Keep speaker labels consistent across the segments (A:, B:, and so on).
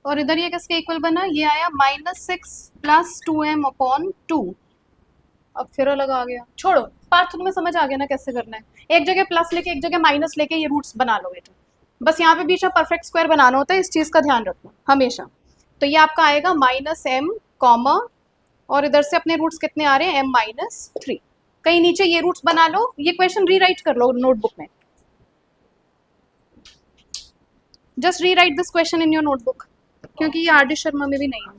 A: और इधर ये किसके इक्वल बना, ये आया -6 + 2m/2। अब फिर अलग आ गया, छोड़ो पार्थ, तुम्हें समझ आ गया ना कैसे करना है। एक जगह प्लस लेके एक जगह माइनस लेके ये रूट्स बना लो बेटा, बस यहाँ पे बीच में परफेक्ट स्क्वायर बनाना होता है, इस चीज़ का ध्यान रखना हमेशा। तो ये आपका आएगा -m कॉमा, और इधर से अपने रूट्स कितने आ रहे हैं, m-3। कहीं नीचे ये रूट्स बना लो, ये क्वेश्चन रीराइट कर लो नोटबुक में, just rewrite this question in your notebook, क्योंकि ये आर डी शर्मा में भी नहीं है।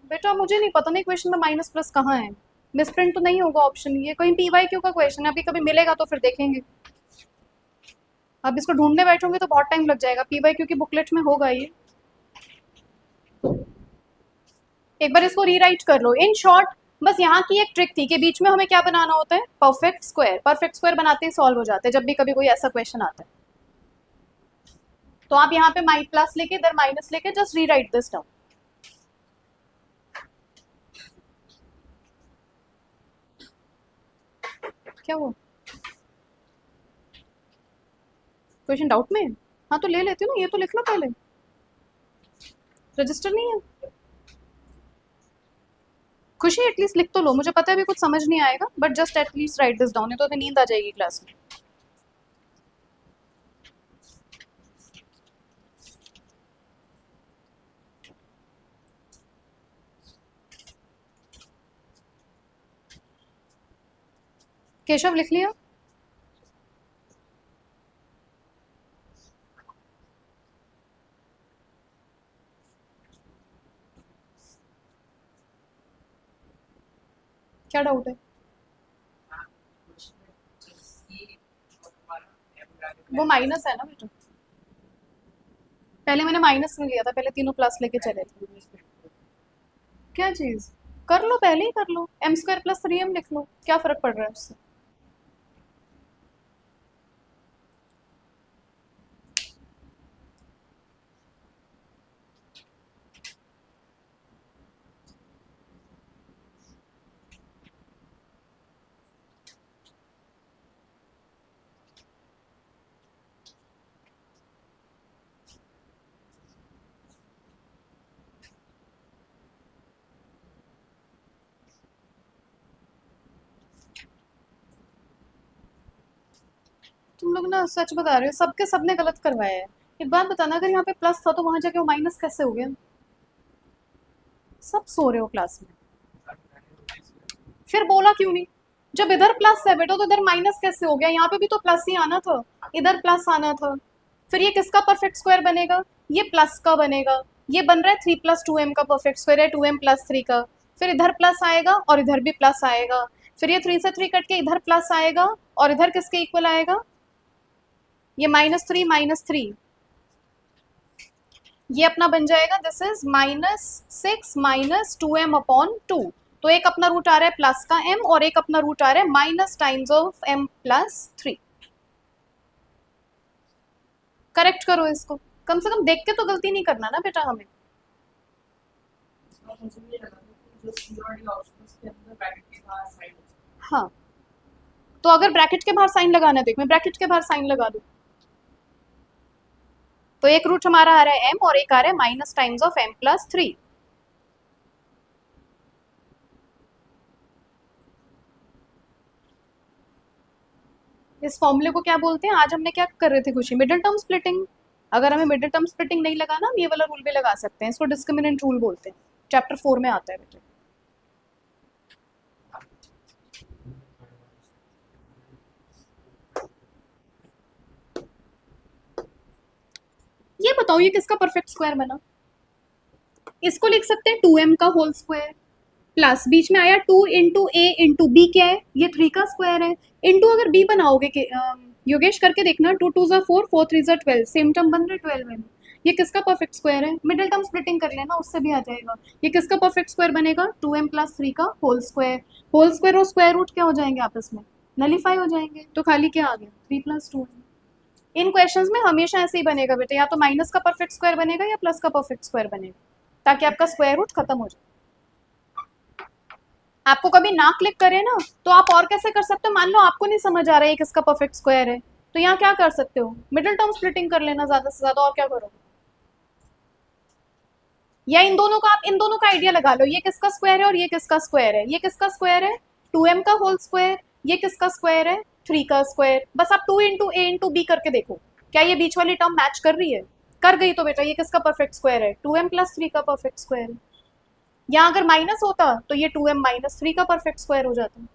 A: बेटा मुझे नहीं पता, नहीं क्वेश्चन में माइनस प्लस कहाँ है, मिसप्रिंट तो नहीं होगा ऑप्शन, ये कहीं पीवाईक्यू का क्वेश्चन है, अभी कभी मिलेगा तो फिर देखेंगे। अब इसको ढूंढने बैठोगे तो बहुत टाइम लग जाएगा, पीवाईक्यू की बुकलेट में होगा ये। एक बार इसको रीराइट कर लो। इन शॉर्ट बस यहाँ की एक ट्रिक थी कि बीच में हमें क्या बनाना होता है, परफेक्ट स्क्वायर। परफेक्ट स्क्वायर बनाते ही सॉल्व हो जाते हैं जब भी कभी कोई ऐसा क्वेश्चन आता है। तो आप यहाँ पे माइ प्लस लेके इधर माइनस लेके जस्ट रीराइट दिस डाउन। क्या वो क्वेश्चन डाउट में है? हाँ तो ले लेती हूँ ना, ये तो लिख लो पहले, रजिस्टर नहीं है। खुशी एटलीस्ट लिख तो लो, मुझे पता है अभी कुछ समझ नहीं आएगा, but just at least right this down, नहीं तो अभी नींद आ जाएगी क्लास में। केशव लिख लिया? क्या डाउट है? वो माइनस है ना बेटा, पहले मैंने माइनस में लिया था, पहले तीनों प्लस लेके चले थे। क्या चीज? कर लो, पहले ही कर लो, m² + 3m लिख लो, क्या फर्क पड़ रहा है उससे। तुम लोग ना सच बता रहे हो, सबके सबने गलत करवाया है। एक बात बताना, अगर यहाँ पे प्लस था तो वहां जाके वो माइनस कैसे हो गया? सब सो रहे हो क्लास में, फिर बोला क्यों नहीं? जब इधर प्लस है बेटा तो इधर माइनस कैसे हो गया? यहाँ पे भी तो प्लस ही आना था, इधर प्लस आना था। फिर ये किसका परफेक्ट स्क्वायर बनेगा? ये प्लस का बनेगा। ये बन रहा है 3 + 2m का परफेक्ट स्क्वायर है, 2m + 3 का। फिर इधर प्लस आएगा और इधर भी प्लस आएगा, फिर ये 3 से 3 कट के इधर प्लस आएगा, और इधर किसके इक्वल आएगा? ये -3 -3, ये अपना बन जाएगा, दिस इज -6 - 2m/2। तो एक अपना रूट आ रहा है प्लस का m, और एक अपना रूट आ रहा है minus times of m + 3। Correct करो इसको, कम से कम देख के तो गलती नहीं करना ना बेटा हमें। हाँ तो अगर ब्रैकेट के बाहर साइन लगाना है, देख मैं ब्रैकेट के बाहर साइन लगा दूं, तो एक रूट हमारा आ रहा है m और एक आ रहा है माइनस टाइम्स ऑफ m + 3। इस फॉर्मूले को क्या बोलते हैं? आज हमने क्या कर रहे थे खुशी? Middle term splitting. अगर हमें मिडिल टर्म स्प्लिटिंग नहीं लगाना, हम ये वाला रूल भी लगा सकते हैं, इसको डिस्क्रिमिनेंट रूल बोलते हैं, चैप्टर 4 में आता है बेटा। ये बताओ ये किसका परफेक्ट स्क्वायर बना? इसको लिख सकते हैं 2m का होल स्क्वायर, प्लस बीच में आया 2 × a × b, क्या है? ये 3 का स्क्वायर है, इंटू अगर b बनाओगे योगेश करके देखना, 2 × 2 = 4, 4 × 3 = 12, सेम टर्म बन रहे 12 में। ये किसका परफेक्ट स्क्वायर है? मिडिल टर्म स्प्लिटिंग कर लेना, उससे भी आ जाएगा। ये किसका परफेक्ट स्क्वायर बनेगा? 2m + 3 का होल स्क्वायर। होल स्क्वायर और स्क्वायर रूट क्या हो जाएंगे आपस में? नलीफाई हो जाएंगे, तो खाली क्या आ गया? 3 + 2। इन क्वेश्चंस में हमेशा ऐसे ही बनेगा बेटा, या तो माइनस का परफेक्ट स्क्वायर बनेगा या प्लस का परफेक्ट स्क्वायर बनेगा, ताकि आपका स्क्वायर रूट खत्म हो जाए। आपको कभी ना क्लिक करे ना, तो आप और कैसे कर सकते हो? मान लो आपको नहीं समझ आ रहा है किसका परफेक्ट स्क्वायर है, तो यहाँ क्या कर सकते हो, मिडिल टर्म स्प्लिटिंग कर लेना ज़्यादा से ज़्यादा, और क्या करो, या इन दोनों का, आप इन दोनों का आइडिया लगा लो, ये किसका स्क्वायर है और ये किसका स्क्वायर है, ये किसका स्क्वायर है 2m का होल स्क्वायर, ये किसका स्क्वायर है 3 का स्क्वायर। बस आप 2 इंटू ए इंटू बी करके देखो क्या ये बीच वाली टर्म मैच कर रही है, कर गई तो बेटा ये किसका परफेक्ट स्क्वायर है 2m प्लस 3 का परफेक्ट स्क्वायर है। यहाँ अगर माइनस होता तो ये 2m माइनस 3 का परफेक्ट स्क्वायर हो जाता।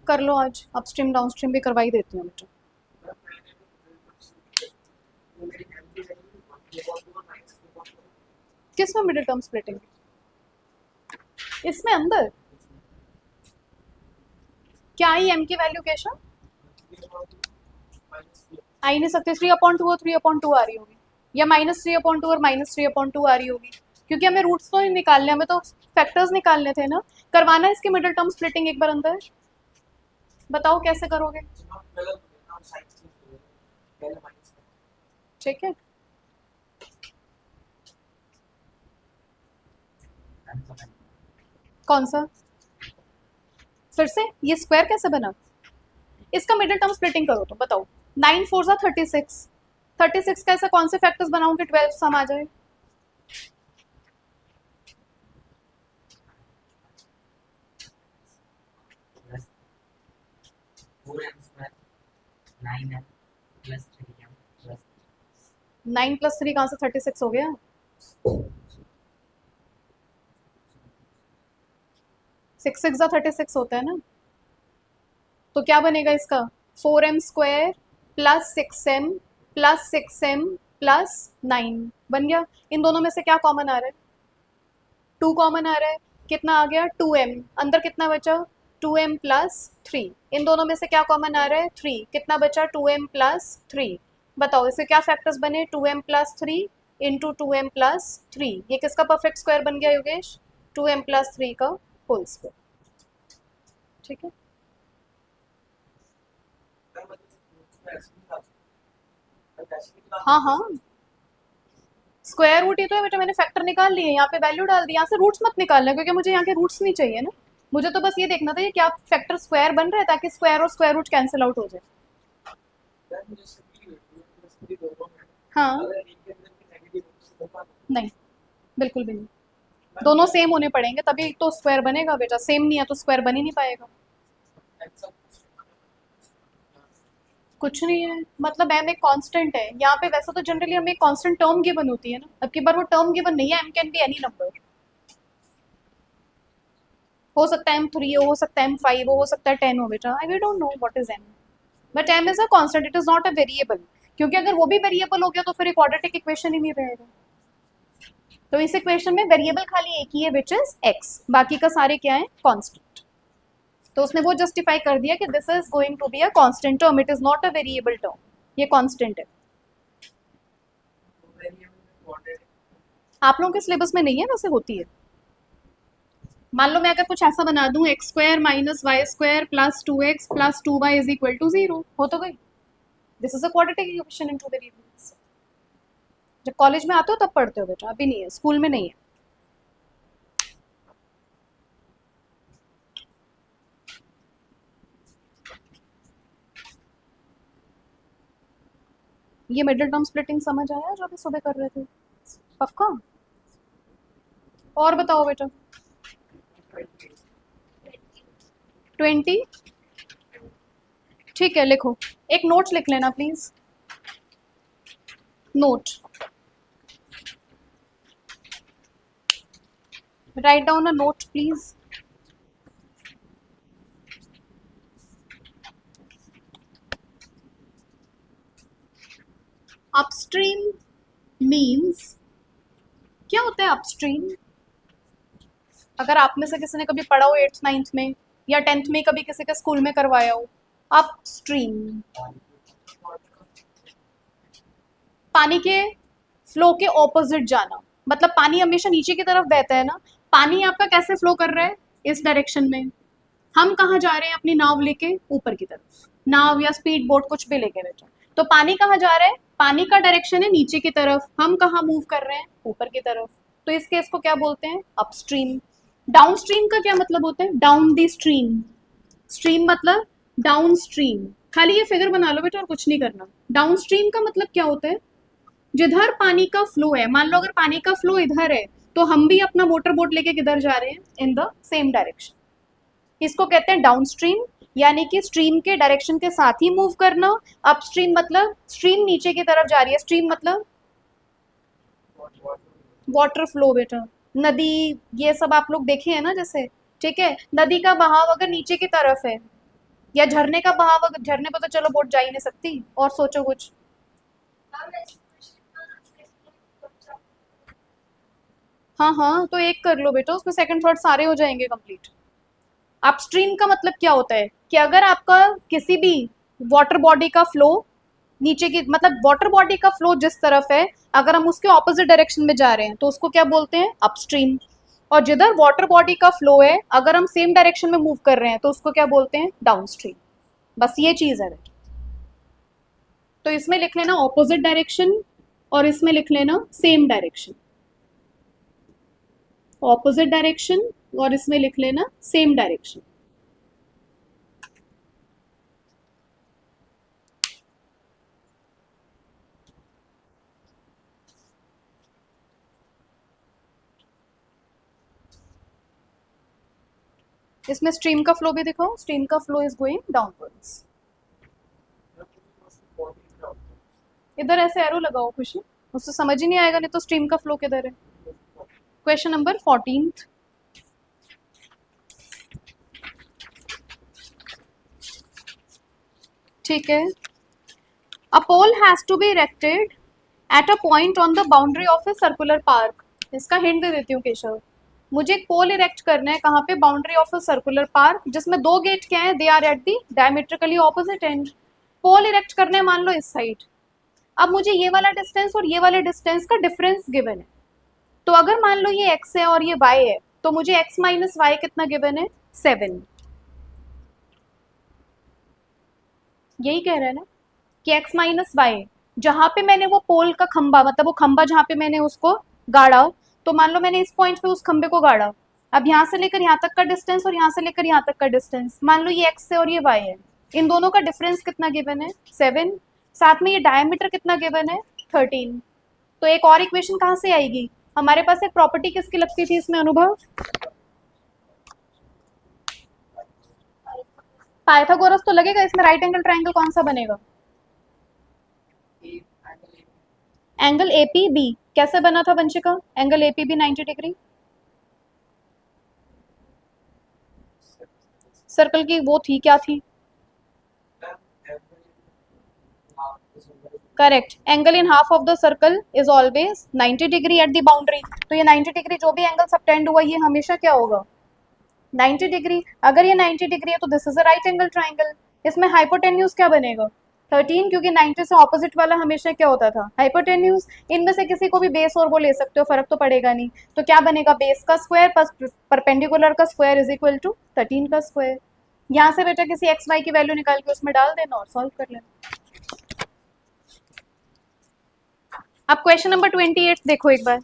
A: कर लो आज, अपस्ट्रीम डाउनस्ट्रीम भी करवा ही देती हूँ बेटा। किस में मिडिल टर्म स्प्लिटिंग, इसमें अंदर क्या आई एम की वैल्यू केशव, आ ही नहीं सकते, 3/2 और 3/2 आ रही होगी, या -3/2 और -3/2 आ रही होगी, क्योंकि हमें रूट्स तो नहीं निकालने, हमें तो फैक्टर्स निकालने थे ना। करवाना इसकी मिडिल टर्म स्प्लिटिंग एक बार अंदर, बताओ कैसे करोगे। ठीक है, कौन सा, फिर से ये स्क्वायर कैसे बना, इसका मिडिल टर्म स्प्लिटिंग करो तो बताओ। 9 4 सा 36, 36 का ऐसा कौन से फैक्टर्स बनाऊं कि 12 सम आ जाए। नाइन प्लस 3 कहाँ से 36 हो गया, 6 6 36 होता है ना, तो क्या बनेगा इसका 4m square plus 6m plus 6m plus 9 बन गया। इन दोनों में से क्या कॉमन आ रहा है, 2 कॉमन आ रहा है, कितना आ गया 2m, अंदर कितना बचा 2m प्लस 3, इन दोनों में से क्या कॉमन आ रहा है 3, कितना बचा 2m प्लस 3। बताओ इसके क्या फैक्टर्स बने 2m plus 3 into 2m plus 3, ये किसका परफेक्ट स्क्वायर बन गया योगेश 2m प्लस 3 का होल स्क्वायर। ठीक है, हाँ हाँ, स्क्वायर रूट ही तो है बेटा, मैंने फैक्टर निकाल लिए, यहाँ पे वैल्यू डाल दी, यहाँ से रूट्स मत निकालना क्योंकि मुझे यहाँ के रूट्स नहीं चाहिए ना, मुझे तो बस ये देखना था ये क्या फैक्टर स्क्वायर बन रहा है ताकि स्क्वायर और स्क्वायर रूट कैंसिल आउट हो जाए। हाँ, नहीं बिल्कुल भी नहीं, दोनों सेम होने पड़ेंगे तभी तो स्क्वायर बनेगा बेटा, सेम नहीं है तो स्क्वायर बन ही नहीं पाएगा। कुछ नहीं है, मतलब एम एक कांस्टेंट है यहाँ पे, वैसे तो जनरली हमें एक कांस्टेंट टर्म गिवन होती है ना, अब की बार वो टर्म गिवन नहीं है, M can be any number, हो सकता है M3 हो सकता है M5 हो सकता है 10 हो बेटा, I we don't know what is M, but M is a constant, it is not a variable, क्योंकि अगर वो भी वेरिएबल हो गया तो फिर एक क्वाड्रेटिक इक्वेशन ही नहीं रहेगा। तो इस इक्वेशन में वेरिएबल खाली एक ही है विच इज x, बाकी का सारे क्या है कांस्टेंट, तो उसने वो जस्टिफाई कर दिया कि this is going to be a constant term, it is not a variable term, ये कांस्टेंट है। आप लोगों के सिलेबस में नहीं है, वैसे होती है। मान लो मैं अगर कुछ ऐसा बना दूं x square minus y square plus 2x plus 2y is equal to 0, हो तो गई, this is a quadratic equation in two variables. जब कॉलेज में आते हो तब पढ़ते हो बेटा, अभी नहीं है, स्कूल में नहीं है। ये मिडिल टर्म स्प्लिटिंग समझ आया जो अभी सुबह कर रहे थे, पक्का। और बताओ बेटा 20, ठीक है लिखो, एक नोट लिख लेना please, note, write down a note please. Upstream means, क्या होता है अपस्ट्रीम, अगर आप में से किसी ने कभी पढ़ा हो 8th 9th में या 10th में कभी किसी के स्कूल में करवाया हो, अपस्ट्रीम पानी के फ्लो के ऑपोजिट जाना, मतलब पानी हमेशा नीचे की तरफ बहता है ना, पानी आपका कैसे फ्लो कर रहा है इस डायरेक्शन में, हम कहाँ जा रहे हैं अपनी नाव लेके ऊपर की तरफ, नाव या स्पीड बोट कुछ भी लेके बैठे, तो पानी कहाँ जा रहा है, पानी का डायरेक्शन है नीचे की तरफ, हम कहाँ मूव कर रहे हैं ऊपर की तरफ, तो इस केस को क्या बोलते हैं अपस्ट्रीम। डाउनस्ट्रीम का क्या मतलब होता है, डाउन दी स्ट्रीम, स्ट्रीम मतलब डाउन स्ट्रीम, खाली ये फिगर बना लो बेटा और कुछ नहीं करना। डाउन स्ट्रीम का मतलब क्या होता है, जिधर पानी का फ्लो है, मान लो अगर पानी का फ्लो इधर है तो हम भी अपना मोटर बोट लेके किधर जा रहे हैं, इन द सेम डायरेक्शन। इसको कहते हैं डाउन स्ट्रीम, यानी कि स्ट्रीम के डायरेक्शन के साथ ही मूव करना। अपस्ट्रीम मतलब स्ट्रीम नीचे की तरफ जा रही है, स्ट्रीम मतलब वाटर फ्लो बेटा, नदी, ये सब आप लोग देखे हैं ना जैसे, ठीक है। नदी का बहाव अगर नीचे की तरफ है, या झरने का बहाव, अगर झरने पर तो चलो बोट जा ही नहीं सकती, और सोचो कुछ। हाँ हाँ, तो एक कर लो बेटा, उसमें सेकंड थर्ड सारे हो जाएंगे कंप्लीट। अपस्ट्रीम का मतलब क्या होता है कि अगर आपका किसी भी वाटर बॉडी का फ्लो नीचे की, मतलब वाटर बॉडी का फ्लो जिस तरफ है, अगर हम उसके ऑपोजिट डायरेक्शन में जा रहे हैं तो उसको क्या बोलते हैं, अपस्ट्रीम। और जिधर वाटर बॉडी का फ्लो है, अगर हम सेम डायरेक्शन में मूव कर रहे हैं तो उसको क्या बोलते हैं, डाउनस्ट्रीम। बस ये चीज है। तो इसमें लिख लेना ऑपोजिट डायरेक्शन, और इसमें लिख लेना सेम डायरेक्शन। ऑपोजिट डायरेक्शन और इसमें लिख लेना सेम डायरेक्शन। इसमें स्ट्रीम का फ्लो भी दिखाओ, स्ट्रीम का फ्लो इज गोइंग डाउनवर्ड्स। इधर ऐसे एरो लगाओ खुशी, उससे समझ ही नहीं आएगा, नहीं तो स्ट्रीम का फ्लो किधर है। Question number 14। ठीक है, a pole has to be erected at a point on the boundary of a circular park. इसका हिंट दे देती हूँ केशव, मुझे एक पोल इरेक्ट करना है, कहाँ पे, boundary of a circular park, जिसमें दो गेट क्या है, they are at the diametrically opposite end. Pole erect करना है मान लो इस साइड, अब मुझे ये वाला डिस्टेंस और ये वाले डिस्टेंस का डिफरेंस गिवन है। तो अगर मान लो ये x है और ये y है, तो मुझे x माइनस वाई कितना गिवन है, 7। यही कह रहा है ना कि x माइनस वाई, जहां पे मैंने वो पोल का खंबा, मतलब वो खंबा जहां पे मैंने उसको गाड़ा, तो मान लो मैंने इस पॉइंट पे उस खंबे को गाड़ा, अब यहाँ से लेकर यहाँ तक का डिस्टेंस और यहाँ से लेकर यहाँ तक का डिस्टेंस, मान लो ये x है और ये y है, इन दोनों का डिफरेंस कितना गिवन है, 7। साथ में ये डायमीटर कितना गिवन है, 13। तो एक और इक्वेशन कहाँ से आएगी, हमारे पास एक प्रॉपर्टी किसकी लगती थी इसमें, अनुभव, पाइथागोरस तो लगेगा इसमें। राइट एंगल ट्राइंगल कौन सा बनेगा, एंगल एपीबी। कैसे बना था Vanshika, angle APB 90 degree, circle की वो थी, क्या थी, correct, angle in half of the circle is always 90 degree at the boundary. तो ये 90 डिग्री जो भी एंगल सबटेंड हुआ, ये हमेशा क्या होगा, 90 डिग्री। अगर ये 90 डिग्री है तो this is a right angle triangle. इसमें हाइपोटेन्यूज क्या बनेगा, 13, क्योंकि 90 से ऑपोजिट वाला हमेशा क्या होता था, हाइपोटेन्यूज। इनमें से किसी को भी बेस और वो ले सकते हो, फर्क तो पड़ेगा नहीं। तो क्या बनेगा, बेस का स्क्वायर प्लस परपेंडिकुलर का स्क्वायर इज इक्वल टू 13 का स्क्वायर। यहाँ से बेटा किसी एक्स वाई की वैल्यू निकाल के उसमें डाल देना और सॉल्व कर लेना। अब क्वेश्चन नंबर 28 देखो एक बार।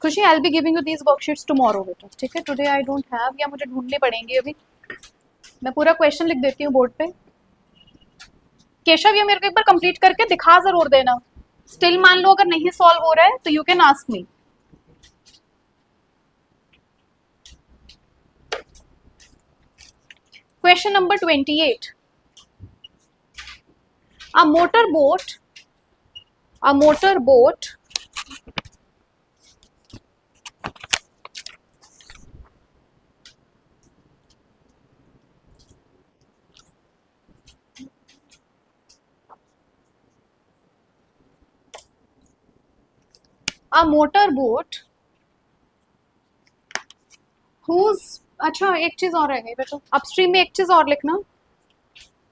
A: खुशी, I will be giving you these worksheets tomorrow बेटा, ठीक है। टुडे आई डोंट हैव, या मुझे ढूंढनी पड़ेंगी अभी। मैं पूरा क्वेश्चन लिख देती हूँ बोर्ड पे। केशव ये मेरे को एक बार कंप्लीट करके दिखा जरूर देना। स्टिल मान लो अगर नहीं सॉल्व हो रहा है तो you can ask me. Question number 28, a motorboat, a motorboat a motorboat whose, अच्छा एक चीज और रह गई बेटा, अपस्ट्रीम में एक चीज और लिखना,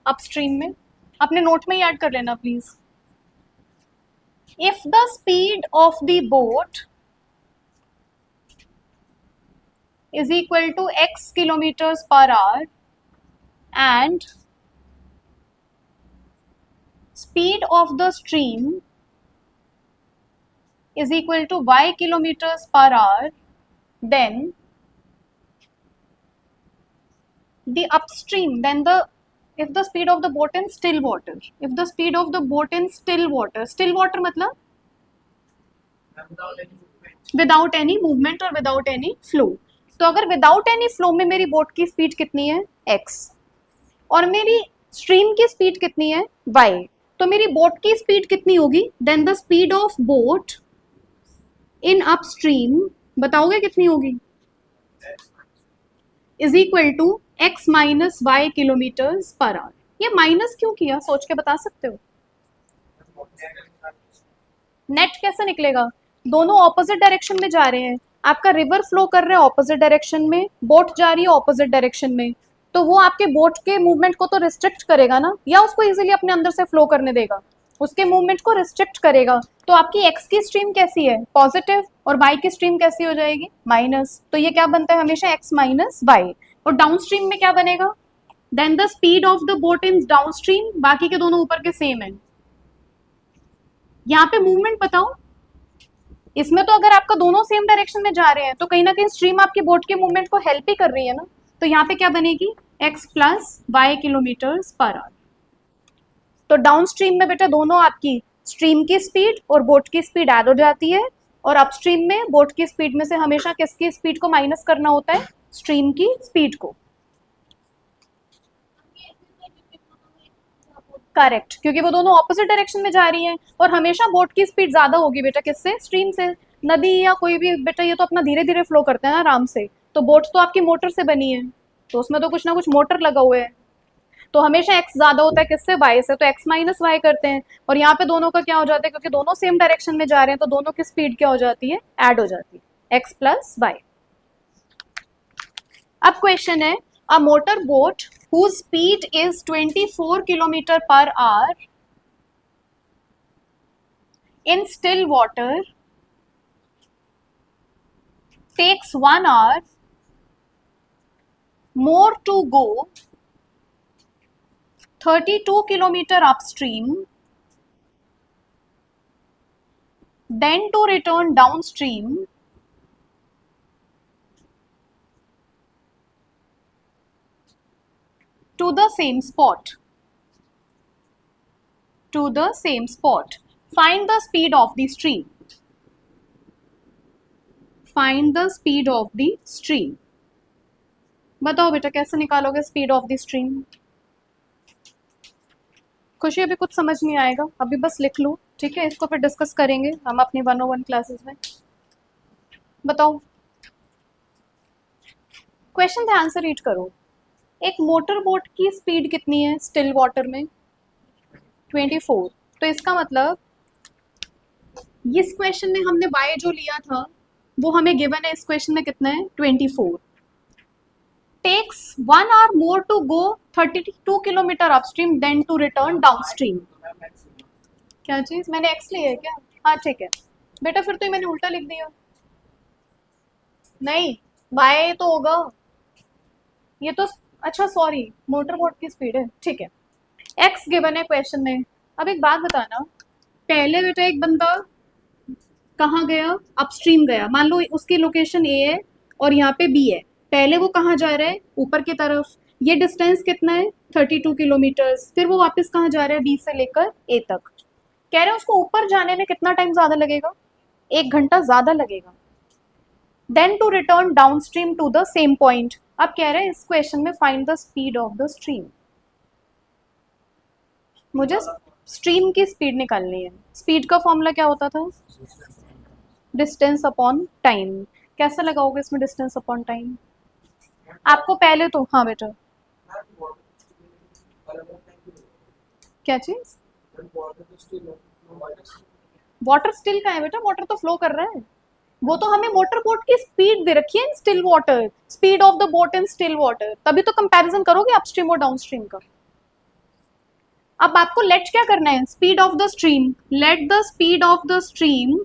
A: अपस्ट्रीम में अपने नोट में याद कर लेना please. If the speed of the boat is equal to x kilometers per hour and speed of the stream is equal to y kilometers per hour, then the upstream then the if the speed of the boat in still water, if the speed of the boat in still water मतलब without any movement और without any flow. तो अगर without any flow में मेरी boat की speed कितनी है x और मेरी स्ट्रीम की स्पीड कितनी है y, तो मेरी बोट की स्पीड कितनी होगी, then the speed of boat in upstream बताओगे कितनी होगी, is equal to x minus y kilometre per hour. ये माइनस क्यों किया सोच के बता सकते हो? नेट कैसे निकलेगा, दोनों ऑपोजिट डायरेक्शन में जा रहे हैं, आपका रिवर फ्लो कर रहा है ऑपोजिट डायरेक्शन में, बोट जा रही है ऑपोजिट डायरेक्शन में, तो वो आपके बोट के मूवमेंट को तो रिस्ट्रिक्ट करेगा ना, या उसको इजीली अपने अंदर से फ्लो करने देगा, उसके मूवमेंट को रिस्ट्रिक्ट करेगा। तो आपकी एक्स की स्ट्रीम कैसी है पॉजिटिव और वाई की स्ट्रीम कैसी हो जाएगी माइनस, तो ये क्या बनता है हमेशा एक्स माइनस वाई। और डाउन स्ट्रीम में क्या बनेगा, then the speed of the boat in downstream, बाकी के दोनों ऊपर के सेम है। यहाँ पे मूवमेंट बताओ, इसमें तो अगर आपका दोनों सेम डायरेक्शन में जा रहे हैं तो कहीं ना कहीं स्ट्रीम आपके बोट के मूवमेंट को हेल्प ही कर रही है ना, तो यहाँ पे क्या बनेगी x plus y kilometre per hour. तो डाउन स्ट्रीम में बेटा दोनों आपकी स्ट्रीम की स्पीड और बोट की स्पीड ऐड हो जाती है, और अपस्ट्रीम में बोट की स्पीड में से हमेशा किसकी स्पीड को माइनस करना होता है, स्ट्रीम की स्पीड को। करेक्ट, क्योंकि वो दोनों ऑपोजिट डायरेक्शन में जा रही हैं और हमेशा बोट की स्पीड ज्यादा होगी बेटा किससे, स्ट्रीम से। नदी या कोई भी बेटा ये तो अपना धीरे धीरे फ्लो करते हैं ना आराम से, तो बोट तो आपकी मोटर से बनी है, तो उसमें तो कुछ ना कुछ मोटर लगा हुआ है, तो हमेशा x ज्यादा होता है किससे, y से, तो x माइनस वाई करते हैं, और यहाँ पे दोनों का क्या हो जाता है, क्योंकि दोनों सेम डायरेक्शन में जा रहे हैं तो दोनों की स्पीड क्या हो जाती है, ऐड हो जाती है, x प्लस वाई। अब क्वेश्चन है, a motor boat whose speed is 24 kilometer per hour in still water takes 1 hour more to go 32 kilometer upstream then to return downstream to the same spot. Find the speed of the stream. बताओ बेटा कैसे निकालोगे speed of the stream. खुशी अभी कुछ समझ नहीं आएगा, अभी बस लिख लो, ठीक है, इसको फिर डिस्कस करेंगे हम अपनी 101 क्लासेस में। बताओ क्वेश्चन ध्यान से रीड करो। एक मोटर बोट की स्पीड कितनी है स्टिल वाटर में, 24, तो इसका मतलब इस क्वेश्चन में हमने y जो लिया था वो हमें गिवन है, इस क्वेश्चन में कितना है 24। Takes 1 hour more to go 32 kilometre upstream then to return downstream. क्या चीज, मैंने x लिया है क्या, हाँ ठीक है बेटा, फिर तो मैंने उल्टा लिख दिया, नहीं y तो होगा ये तो, अच्छा सॉरी मोटर बोट की स्पीड है, ठीक है, x गिवन है क्वेश्चन में। अब एक बात बताना, पहले बेटा एक बंदा कहाँ गया, अपस्ट्रीम गया, मान लो उसकी लोकेशन A है और यहाँ पे B है, पहले वो कहाँ जा रहा है ऊपर की तरफ, ये डिस्टेंस कितना है 32 किलोमीटर, फिर वो वापस कहाँ जा रहा है B से लेकर A तक, कह रहे हैं उसको ऊपर जाने में कितना टाइम ज्यादा लगेगा, 1 घंटा ज्यादा लगेगा, then to return downstream to the same point. अब कह रहे हैं इस क्वेश्चन में find the speed of the stream, मुझे स्ट्रीम की स्पीड निकालनी है। स्पीड का फॉर्मूला क्या होता था, डिस्टेंस अपॉन टाइम। कैसे लगाओगे इसमें डिस्टेंस अपॉन टाइम, आपको पहले तो, हाँ बेटा क्या चीज, वाटर स्टिल का है बेटा, वाटर तो फ्लो कर रहा है, वो तो हमें मोटर बोट की स्पीड दे रखी है in still water, speed of the boat in still water, तभी तो कंपैरिजन करोगे अपस्ट्रीम और डाउनस्ट्रीम का। अब आपको लेट क्या करना है, speed of the stream, let the speed of the stream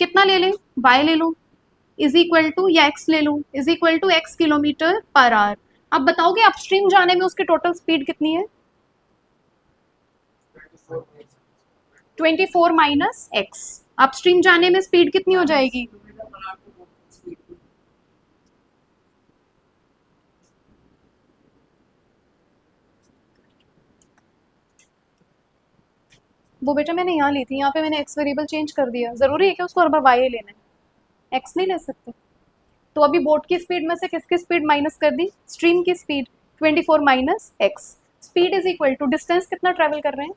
A: कितना ले लें, y ले लो, इज इक्वल टू, या x ले लो, is equal to x kilometre per hour. अब बताओगे अपस्ट्रीम जाने में उसकी टोटल स्पीड कितनी है, 24 माइनस x, अपस्ट्रीम जाने में स्पीड कितनी हो जाएगी, वो बेटा मैंने यहाँ ली थी, यहाँ पे मैंने एक्स वेरिएबल चेंज कर दिया। ज़रूरी है कि उसको हर बार वाई लेना है, एक्स नहीं ले सकते। तो अभी बोट की स्पीड में से किसकी स्पीड माइनस कर दी? स्ट्रीम की speed. 24 minus x, speed is equal to distance कितना ट्रेवल कर रहे हैं?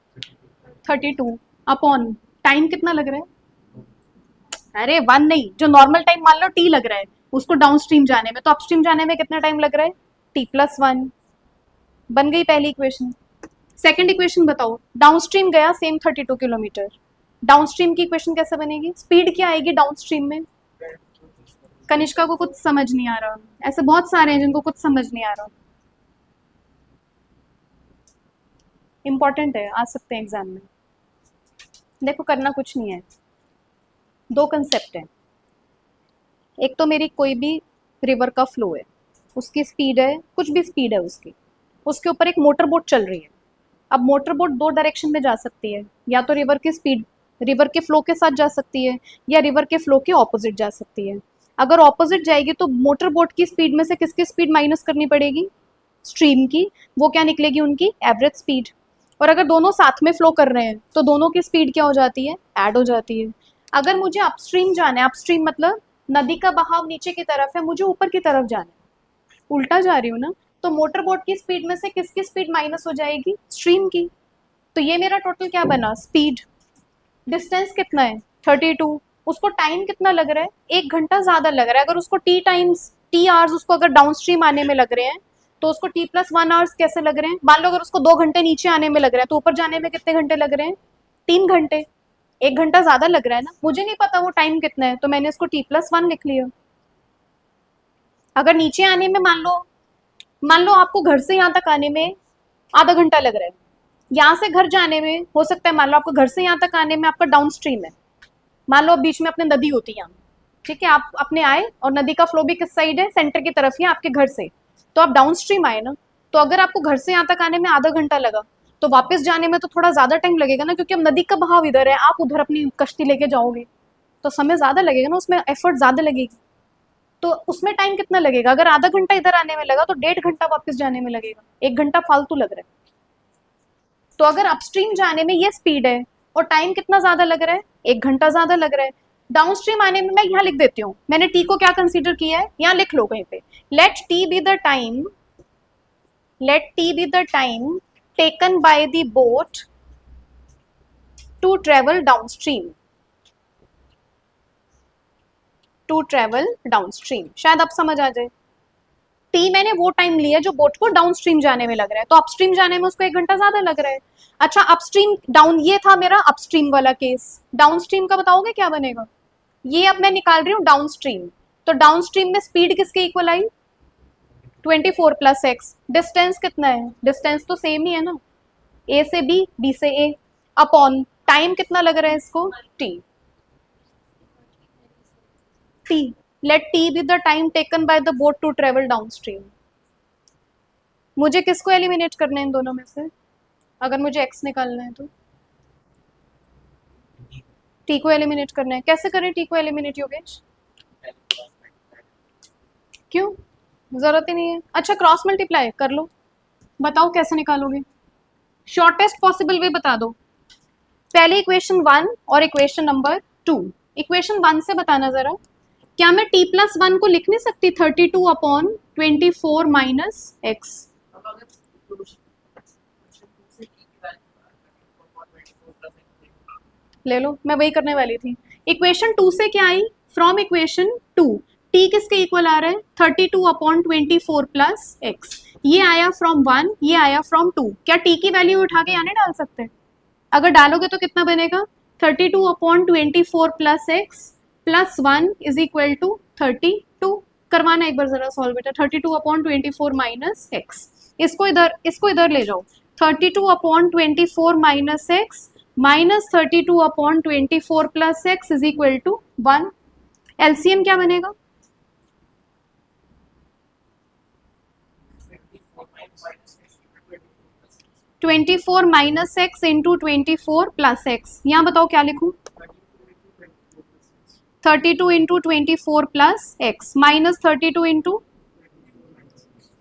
A: 32 अपॉन टाइम कितना लग रहा है? अरे 1 नहीं, जो नॉर्मल टाइम मान लो टी लग रहा है उसको डाउन स्ट्रीम जाने में, तो अपस्ट्रीम जाने में कितना टाइम लग रहा है? t+1। बन गई पहली इक्वेशन। सेकंड इक्वेशन बताओ, डाउनस्ट्रीम गया सेम 32 किलोमीटर, डाउनस्ट्रीम की इक्वेशन कैसे बनेगी? स्पीड क्या आएगी डाउनस्ट्रीम में? कनिष्का को कुछ समझ नहीं आ रहा, ऐसे बहुत सारे हैं जिनको कुछ समझ नहीं आ रहा। इंपॉर्टेंट है, आ सकते हैं एग्जाम में। देखो करना कुछ नहीं है, दो कंसेप्ट है। एक तो मेरी कोई भी रिवर का फ्लो है, उसकी स्पीड है, कुछ भी स्पीड है उसकी, उसके ऊपर एक मोटर बोट चल रही है। अब मोटर बोट दो डायरेक्शन में जा सकती है, या तो रिवर की स्पीड, रिवर के फ्लो के साथ जा सकती है, या रिवर के फ्लो के ऑपोजिट जा सकती है। अगर ऑपोजिट जाएगी तो मोटर बोट की स्पीड में से किसकी स्पीड माइनस करनी पड़ेगी? स्ट्रीम की। वो क्या निकलेगी? उनकी एवरेज स्पीड। और अगर दोनों साथ में फ्लो कर रहे हैं तो दोनों की स्पीड क्या हो जाती है? ऐड हो जाती है। अगर मुझे अपस्ट्रीम जाना है, अपस्ट्रीम मतलब नदी का बहाव नीचे की तरफ है, मुझे ऊपर की तरफ जाना है, उल्टा जा रही हूँ ना, तो मोटर बोट की स्पीड में से किसकी स्पीड माइनस हो जाएगी? स्ट्रीम की। तो ये मेरा टोटल क्या बना? स्पीड। डिस्टेंस कितना है? 32। उसको टाइम कितना लग रहा है? 1 घंटा ज़्यादा लग रहा है। अगर उसको टी आवर्स उसको अगर डाउन स्ट्रीम आने में लग रहे हैं तो उसको t+1 आवर्स कैसे लग रहे हैं? मान लो अगर उसको 2 घंटे नीचे आने में लग रहा है तो ऊपर जाने में कितने घंटे लग रहे हैं? 3 घंटे। 1 घंटा ज़्यादा लग रहा है ना, मुझे नहीं पता वो टाइम कितना है, तो मैंने इसको t+1 लिख लिया। अगर नीचे आने में मान लो आपको घर से यहाँ तक आने में आधा घंटा लग रहा है, यहाँ से घर जाने में हो सकता है, मान लो आपको घर से यहाँ तक आने में आपका डाउन स्ट्रीम है, मान लो बीच में अपने नदी होती है यहाँ, ठीक है, आप अपने आए और नदी का फ्लो भी किस साइड है? सेंटर की तरफ ही, आपके घर से, तो आप डाउन स्ट्रीम आए ना, तो अगर आपको घर से यहाँ तक आने में आधा घंटा लगा तो वापस जाने में तो थोड़ा ज्यादा टाइम लगेगा ना, क्योंकि अब नदी का बहाव इधर है, आप उधर अपनी कश्ती लेके जाओगे तो समय ज्यादा लगेगा ना, उसमें एफर्ट ज्यादा लगेगी। तो उसमें टाइम कितना लगेगा? अगर आधा घंटा इधर आने में लगा तो 1.5 घंटा वापस जाने में लगेगा, 1 घंटा फालतू लग रहा है। तो अगर अपस्ट्रीम जाने में ये स्पीड है और टाइम कितना ज्यादा लग रहा है? 1 घंटा ज्यादा लग रहा है। डाउन स्ट्रीम आने में मैं यहाँ लिख देती हूँ, मैंने टी को क्या कंसीडर किया है, यहाँ लिख लो कहीं पे, let t be the time, let t be the time taken by the boat to travel downstream, to travel downstream। शायद अब समझ आ जाए। टी मैंने वो टाइम लिया जो बोट को डाउनस्ट्रीम जाने में लग रहा है, तो अपस्ट्रीम जाने में उसको 1 घंटा ज्यादा लग रहा है। अच्छा अपस्ट्रीम डाउन, ये था मेरा अपस्ट्रीम वाला केस। डाउनस्ट्रीम का बताओगे क्या बनेगा? ये अब मैं निकाल रही हूँ डाउनस्ट्रीम, तो डाउनस्ट्रीम में स्पीड किसके इक्वल आई? 24+x। डिस्टेंस कितना है? डिस्टेंस तो सेम ही है ना, ए से बी, बी से ए, अपॉन टाइम कितना लग रहा है इसको? T. T, let t be the time taken by the boat to travel downstream. मुझे किसको एलिमिनेट करना है इन दोनों में से, अगर मुझे एक्स निकालना है तो? टी को एलिमिनेट करना है। कैसे करें टी को एलिमिनेट योगेश? क्यों? जरूरत ही नहीं है। अच्छा क्रॉस मल्टीप्लाई कर लो, बताओ कैसे निकालोगे? शॉर्टेस्ट पॉसिबल वे बता दो। पहले इक्वेशन 1 और इक्वेशन नंबर 2। इक्वेशन 1 से बताना जरा, क्या मैं t+1 को लिख नहीं सकती 32/24 माइनस एक्स? ले लो, मैं वही करने वाली थी। इक्वेशन 2 से क्या आई? फ्रॉम इक्वेशन 2 टी किसके इक्वल आ रहा है? 32/24 प्लस एक्स। ये आया फ्रॉम 1, ये आया फ्रॉम 2। क्या टी की वैल्यू उठा के यहाँ नहीं डाल सकते? अगर डालोगे तो कितना बनेगा? 32/24 plus x plus 1 is equal to 32। करवाना एक बार जरा सॉल्व बेटा। 32/24 माइनस एक्स, इसको इधर ले जाओ। 32/24 minus x minus 32/24 plus x is equal to 1। LCM क्या बनेगा? 24 minus x into 24 plus x. यहाँ बताओ क्या लिखूं? 32 into 24 plus x minus 32 into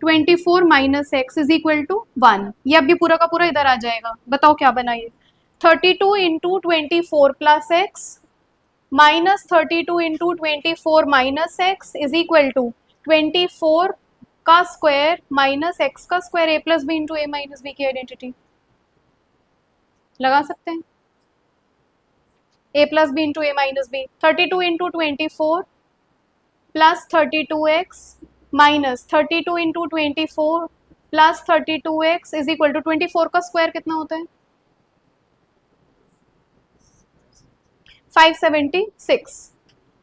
A: 24 minus x is equal to 1। ये अभी पूरा का पूरा इधर आ जाएगा। बताओ क्या बना ये? 32 into 24 plus x minus 32 into 24 minus x is equal to 24 का स्क्वायर माइनस एक्स का square a plus b into a minus b की आइडेंटिटी लगा सकते हैं। A plus b into a minus b 32 into 24 plus 32x minus 32 into 24 plus 32x is equal to 24 का square कितना होता है 576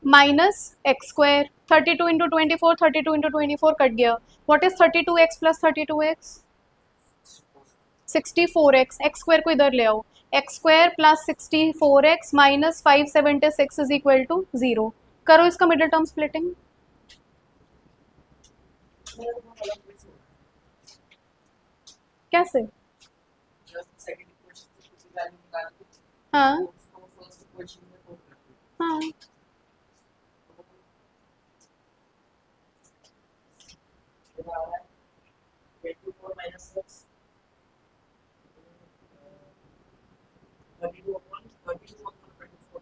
A: minus x square 32 into 24 32 into 24 cut गया what is 32x प्लस 32x 64x एक्स स्क्वायर को इधर ले आओ x square plus 64x minus 576 is equal to 0 करो इसका मिडिल टर्म स्प्लिटिंग कैसे हाँ हाँ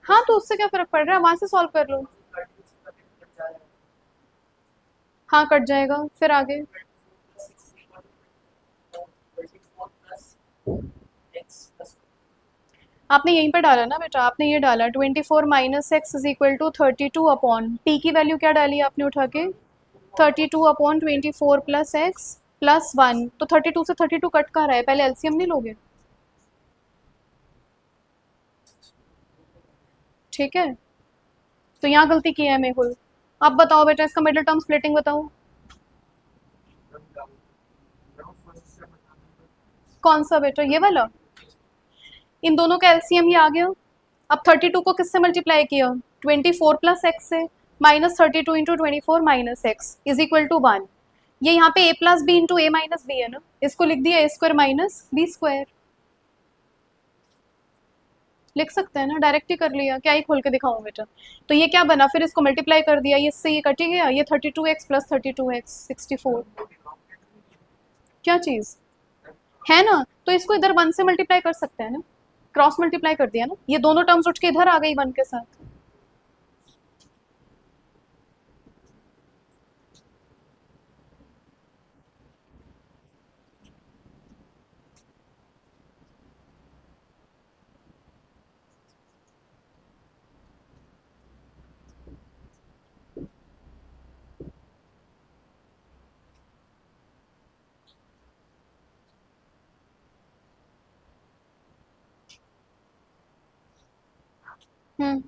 A: हाँ तो उससे क्या फर्क पड़ रहा है वहां से सॉल्व कर लो हाँ कट जाएगा फिर आगे आपने यहीं पर डाला ना बेटा आपने ये डाला 24 minus x is equal to 32 upon t की वैल्यू क्या डाली आपने उठा के 32 अपॉन 24 प्लस एक्स प्लस 1 तो 32 से 32 कट का रहा है पहले एलसीएम नहीं लोगे ठीक है तो यहाँ गलती की है मेहुल अब बताओ बेटा इसका मिडिल टर्म स्प्लिटिंग बताओ कौन सा बेटा ये वाला इन दोनों का एलसीएम ही आ गया अब 32 को किससे मल्टीप्लाई किया 24 प्लस एक्स से minus 32 into 24 minus x is equal to 1 ये यहाँ पे a plus b into a minus b है ना इसको लिख दिया a square minus b square लिख सकते हैं ना डायरेक्ट ही कर लिया क्या ही खोल के दिखाऊं बेटा तो ये क्या बना फिर इसको मल्टीप्लाई कर दिया ये इससे ये कट ही गया ये 32x प्लस 32x 64 क्या चीज़ है ना तो इसको इधर 1 से मल्टीप्लाई कर सकते हैं ना क्रॉस मल्टीप्लाई कर दिया ना ये दोनों टर्म्स उठ के इधर आ गई 1 के साथ हम्म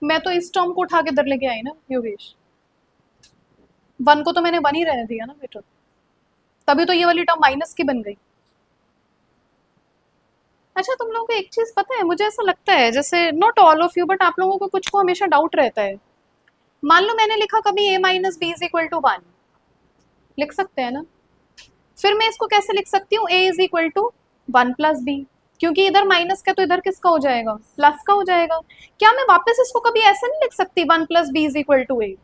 A: मैं तो इस टर्म को उठा के इधर लेके आई ना योगेश 1 को तो मैंने 1 ही रहने दिया ना बेटा तभी तो ये वाली टर्म माइनस की बन गई अच्छा तुम लोगों को एक चीज पता है मुझे ऐसा लगता है जैसे not all of you but आप लोगों को कुछ को हमेशा डाउट रहता है मान लो मैंने लिखा कभी a minus b is equal to 1 लिख सकते हैं ना फिर मैं इसको कैसे लिख सकती हूँ a is equal to 1 plus b क्योंकि इधर माइनस का तो इधर किसका हो जाएगा प्लस का हो जाएगा क्या मैं वापस इसको कभी ऐसे नहीं लिख सकती 1 plus b is equal to a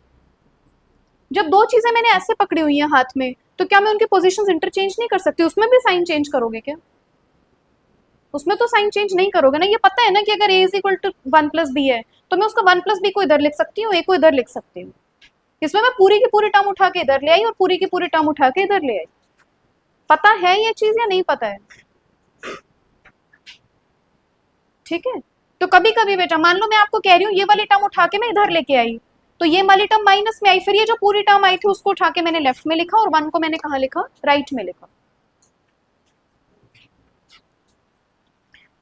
A: जब दो चीजें मैंने ऐसे पकड़ी हुई हैं हाथ में तो क्या मैं उनकी पोजीशंस इंटरचेंज नहीं कर सकती उसमें भी साइन चेंज करोगे क्या उसमें तो साइन चेंज नहीं करोगे ना ये पता है ना कि अगर a is equal to 1 plus b है तो मैं उसका 1 प्लस बी को इधर लिख सकती हूँ a को इधर लिख सकती हूँ इसमें मैं पूरी की पूरी टर्म उठा के इधर ले आई और पूरी की पूरी टर्म उठा के इधर ले आई पता है ये चीज या नहीं पता है ठीक है तो कभी कभी बेटा मान लो मैं आपको कह रही हूँ ये वाली टर्म उठा के मैं इधर लेके आई तो ये वाली टर्म माइनस में आई फिर ये जो पूरी टर्म आई थी उसको उठा के मैंने लेफ्ट में लिखा और 1 को मैंने कहा लिखा राइट में लिखा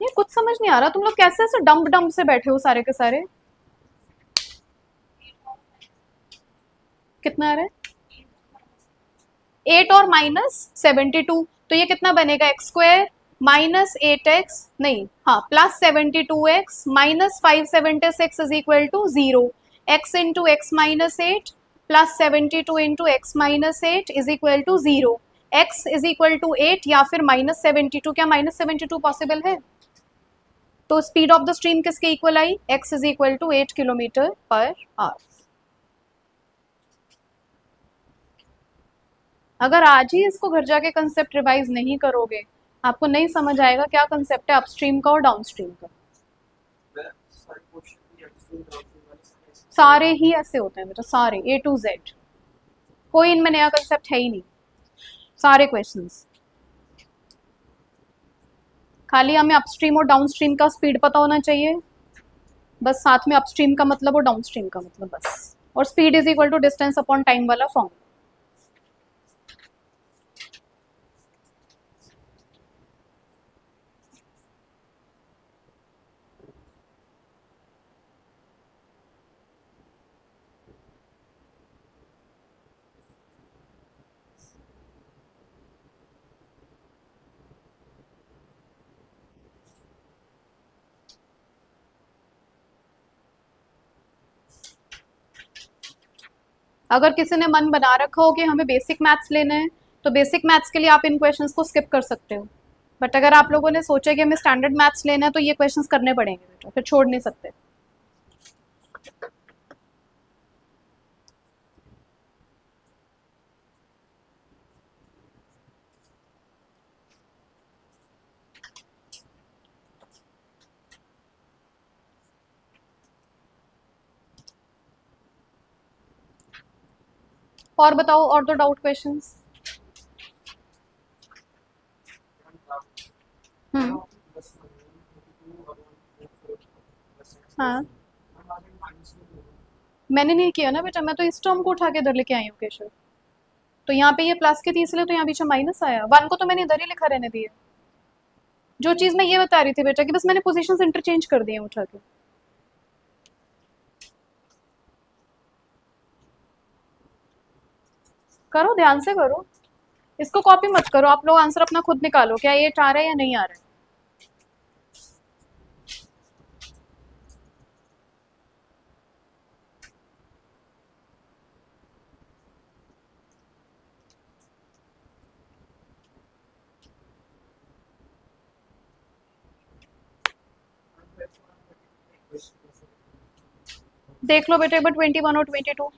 A: ये कुछ समझ नहीं आ रहा तुम लोग कैसे ऐसे डम्प डम्प से बैठे हो सारे के सारे कितना आ रहा है 8 और माइनस 72 तो ये कितना बनेगा एक्स स्क्वायर माइनस 8x नहीं हाँ plus 72x minus 576 is equal to 0 x into x minus 8 plus 72 into x minus 8 is equal to 0 x is equal to 8 या फिर माइनस 72 क्या माइनस 72 पॉसिबल है तो स्पीड ऑफ द स्ट्रीम किसके equal आई x is equal to 8 kilometre per hour अगर आज ही इसको घर जाके कंसेप्ट रिवाइज नहीं करोगे, आपको नहीं समझ आएगा क्या कंसेप्ट है अपस्ट्रीम का और डाउनस्ट्रीम का। सारे ही ऐसे होते हैं बेटा, सारे A to Z, कोई इनमें नया कंसेप्ट है ही नहीं, सारे क्वेश्चंस। खाली हमें अपस्ट्रीम और डाउनस्ट्रीम का स्पीड पता होना चाहिए, बस साथ में अपस्ट्रीम का मतलब और डाउनस्ट्रीम का मतलब बस, और speed is equal to distance upon time वाला फॉर्म। अगर किसी ने मन बना रखा हो कि हमें बेसिक मैथ्स लेना है, तो बेसिक मैथ्स के लिए आप इन क्वेश्चंस को स्किप कर सकते हो, बट अगर आप लोगों ने सोचा कि हमें स्टैंडर्ड मैथ्स लेना है तो ये क्वेश्चंस करने पड़ेंगे बेटा, फिर छोड़ नहीं सकते। और बताओ, और दो डाउट क्वेश्चंस। हम्म। हाँ, मैंने नहीं किया ना बेटा, मैं तो इस टर्म को उठा के इधर लेके आई हूँ केशव, तो यहाँ पे ये प्लस के थी इसलिए तो यहाँ पीछे माइनस आया, वन को तो मैंने इधर ही लिखा रहने दिया। जो चीज मैं ये बता रही थी बेटा कि बस मैंने पोजीशंस इंटरचेंज कर दिए उठा के। करो, ध्यान से करो, इसको कॉपी मत करो, आप लोग आंसर अपना खुद निकालो, क्या ये आ रहा है या नहीं आ रहा है। देख लो बेटा एक बार 21 और 22।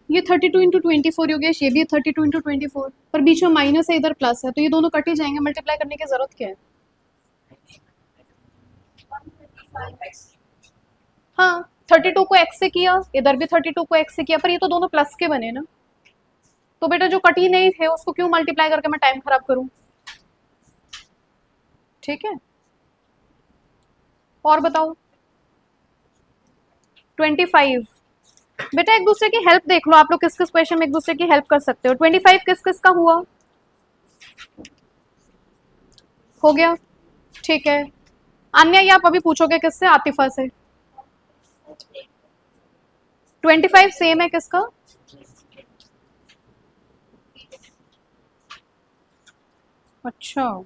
A: ये 32 इंटू 24 योगेश, ये भी 32 इंटू 24, पर बीच में माइनस है इधर प्लस है, तो ये दोनों कट ही जाएंगे, मल्टीप्लाई करने की जरूरत क्या है। हाँ, 32 को x से किया, इधर भी 32 को x से किया, पर ये तो दोनों प्लस के बने ना, तो बेटा जो कट ही नहीं थे उसको क्यों मल्टीप्लाई करके मैं टाइम खराब करूं। ठीक है, और बताओ। 25। बेटा एक दूसरे की हेल्प देख लो, आप लोग किस किस क्वेश्चन में एक दूसरे की हेल्प कर सकते हो। 25 किस किस का हुआ, हो गया, ठीक है। अन्य ये आप अभी पूछोगे किससे, आतिफा से। 25 सेम है किसका, अच्छा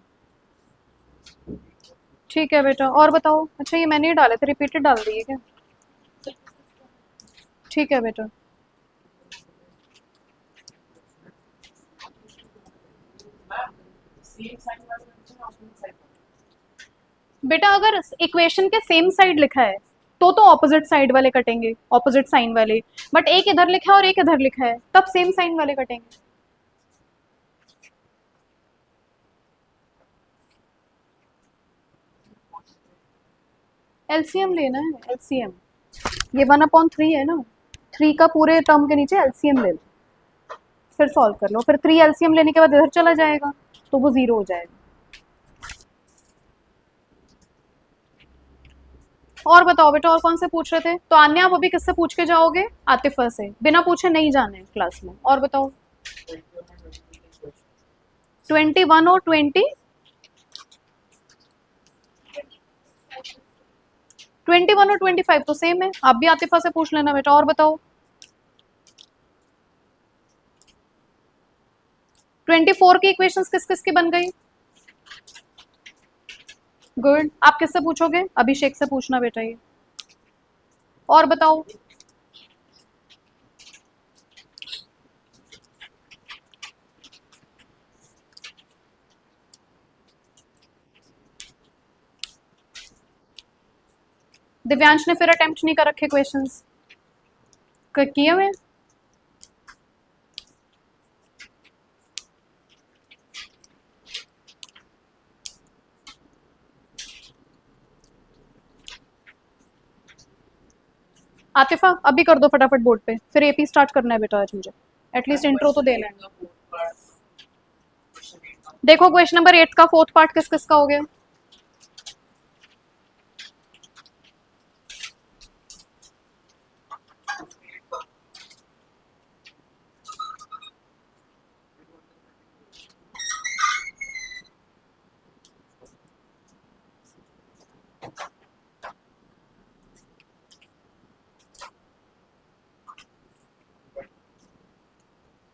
A: ठीक है बेटा, और बताओ। अच्छा ये मैंने ही डाले थे, रिपीटेड डाल दिए क्या, ठीक है बेटा। बेटा अगर इक्वेशन के सेम साइड लिखा है तो ऑपोजिट साइड वाले कटेंगे, ऑपोजिट साइन वाले, बट एक इधर लिखा है और एक इधर लिखा है तब सेम साइन वाले कटेंगे। एलसीएम लेना है, एलसीएम, ये 1/3 है ना, 3 का पूरे टर्म के नीचे एलसीएम ले लो, फिर सॉल्व कर लो, फिर 3 एलसीएम लेने के बाद इधर चला जाएगा तो वो 0 हो जाएगा। और बताओ बेटा, और कौन से पूछ रहे थे, तो आन्या आप अभी किससे पूछ के जाओगे, आतिफा से, बिना पूछे नहीं जाना है क्लास में। और बताओ। 21 और 21 और 25 तो सेम है, आप भी आतिफा से पूछ लेना बेटा। और बताओ। 24 की इक्वेशंस किस किस की बन गई, गुड। आप किससे पूछोगे, अभिषेक से पूछना बेटा ये। और बताओ। दिव्यांश ने फिर अटेम्प्ट नहीं कर रखे क्वेश्चंस किए हुए? आतिफा अभी कर दो फटाफट बोर्ड पे, फिर एपी स्टार्ट करना है बेटा आज मुझे, एटलीस्ट इंट्रो तो देना है। देखो क्वेश्चन नंबर 8 का फोर्थ पार्ट किस किस का हो गया?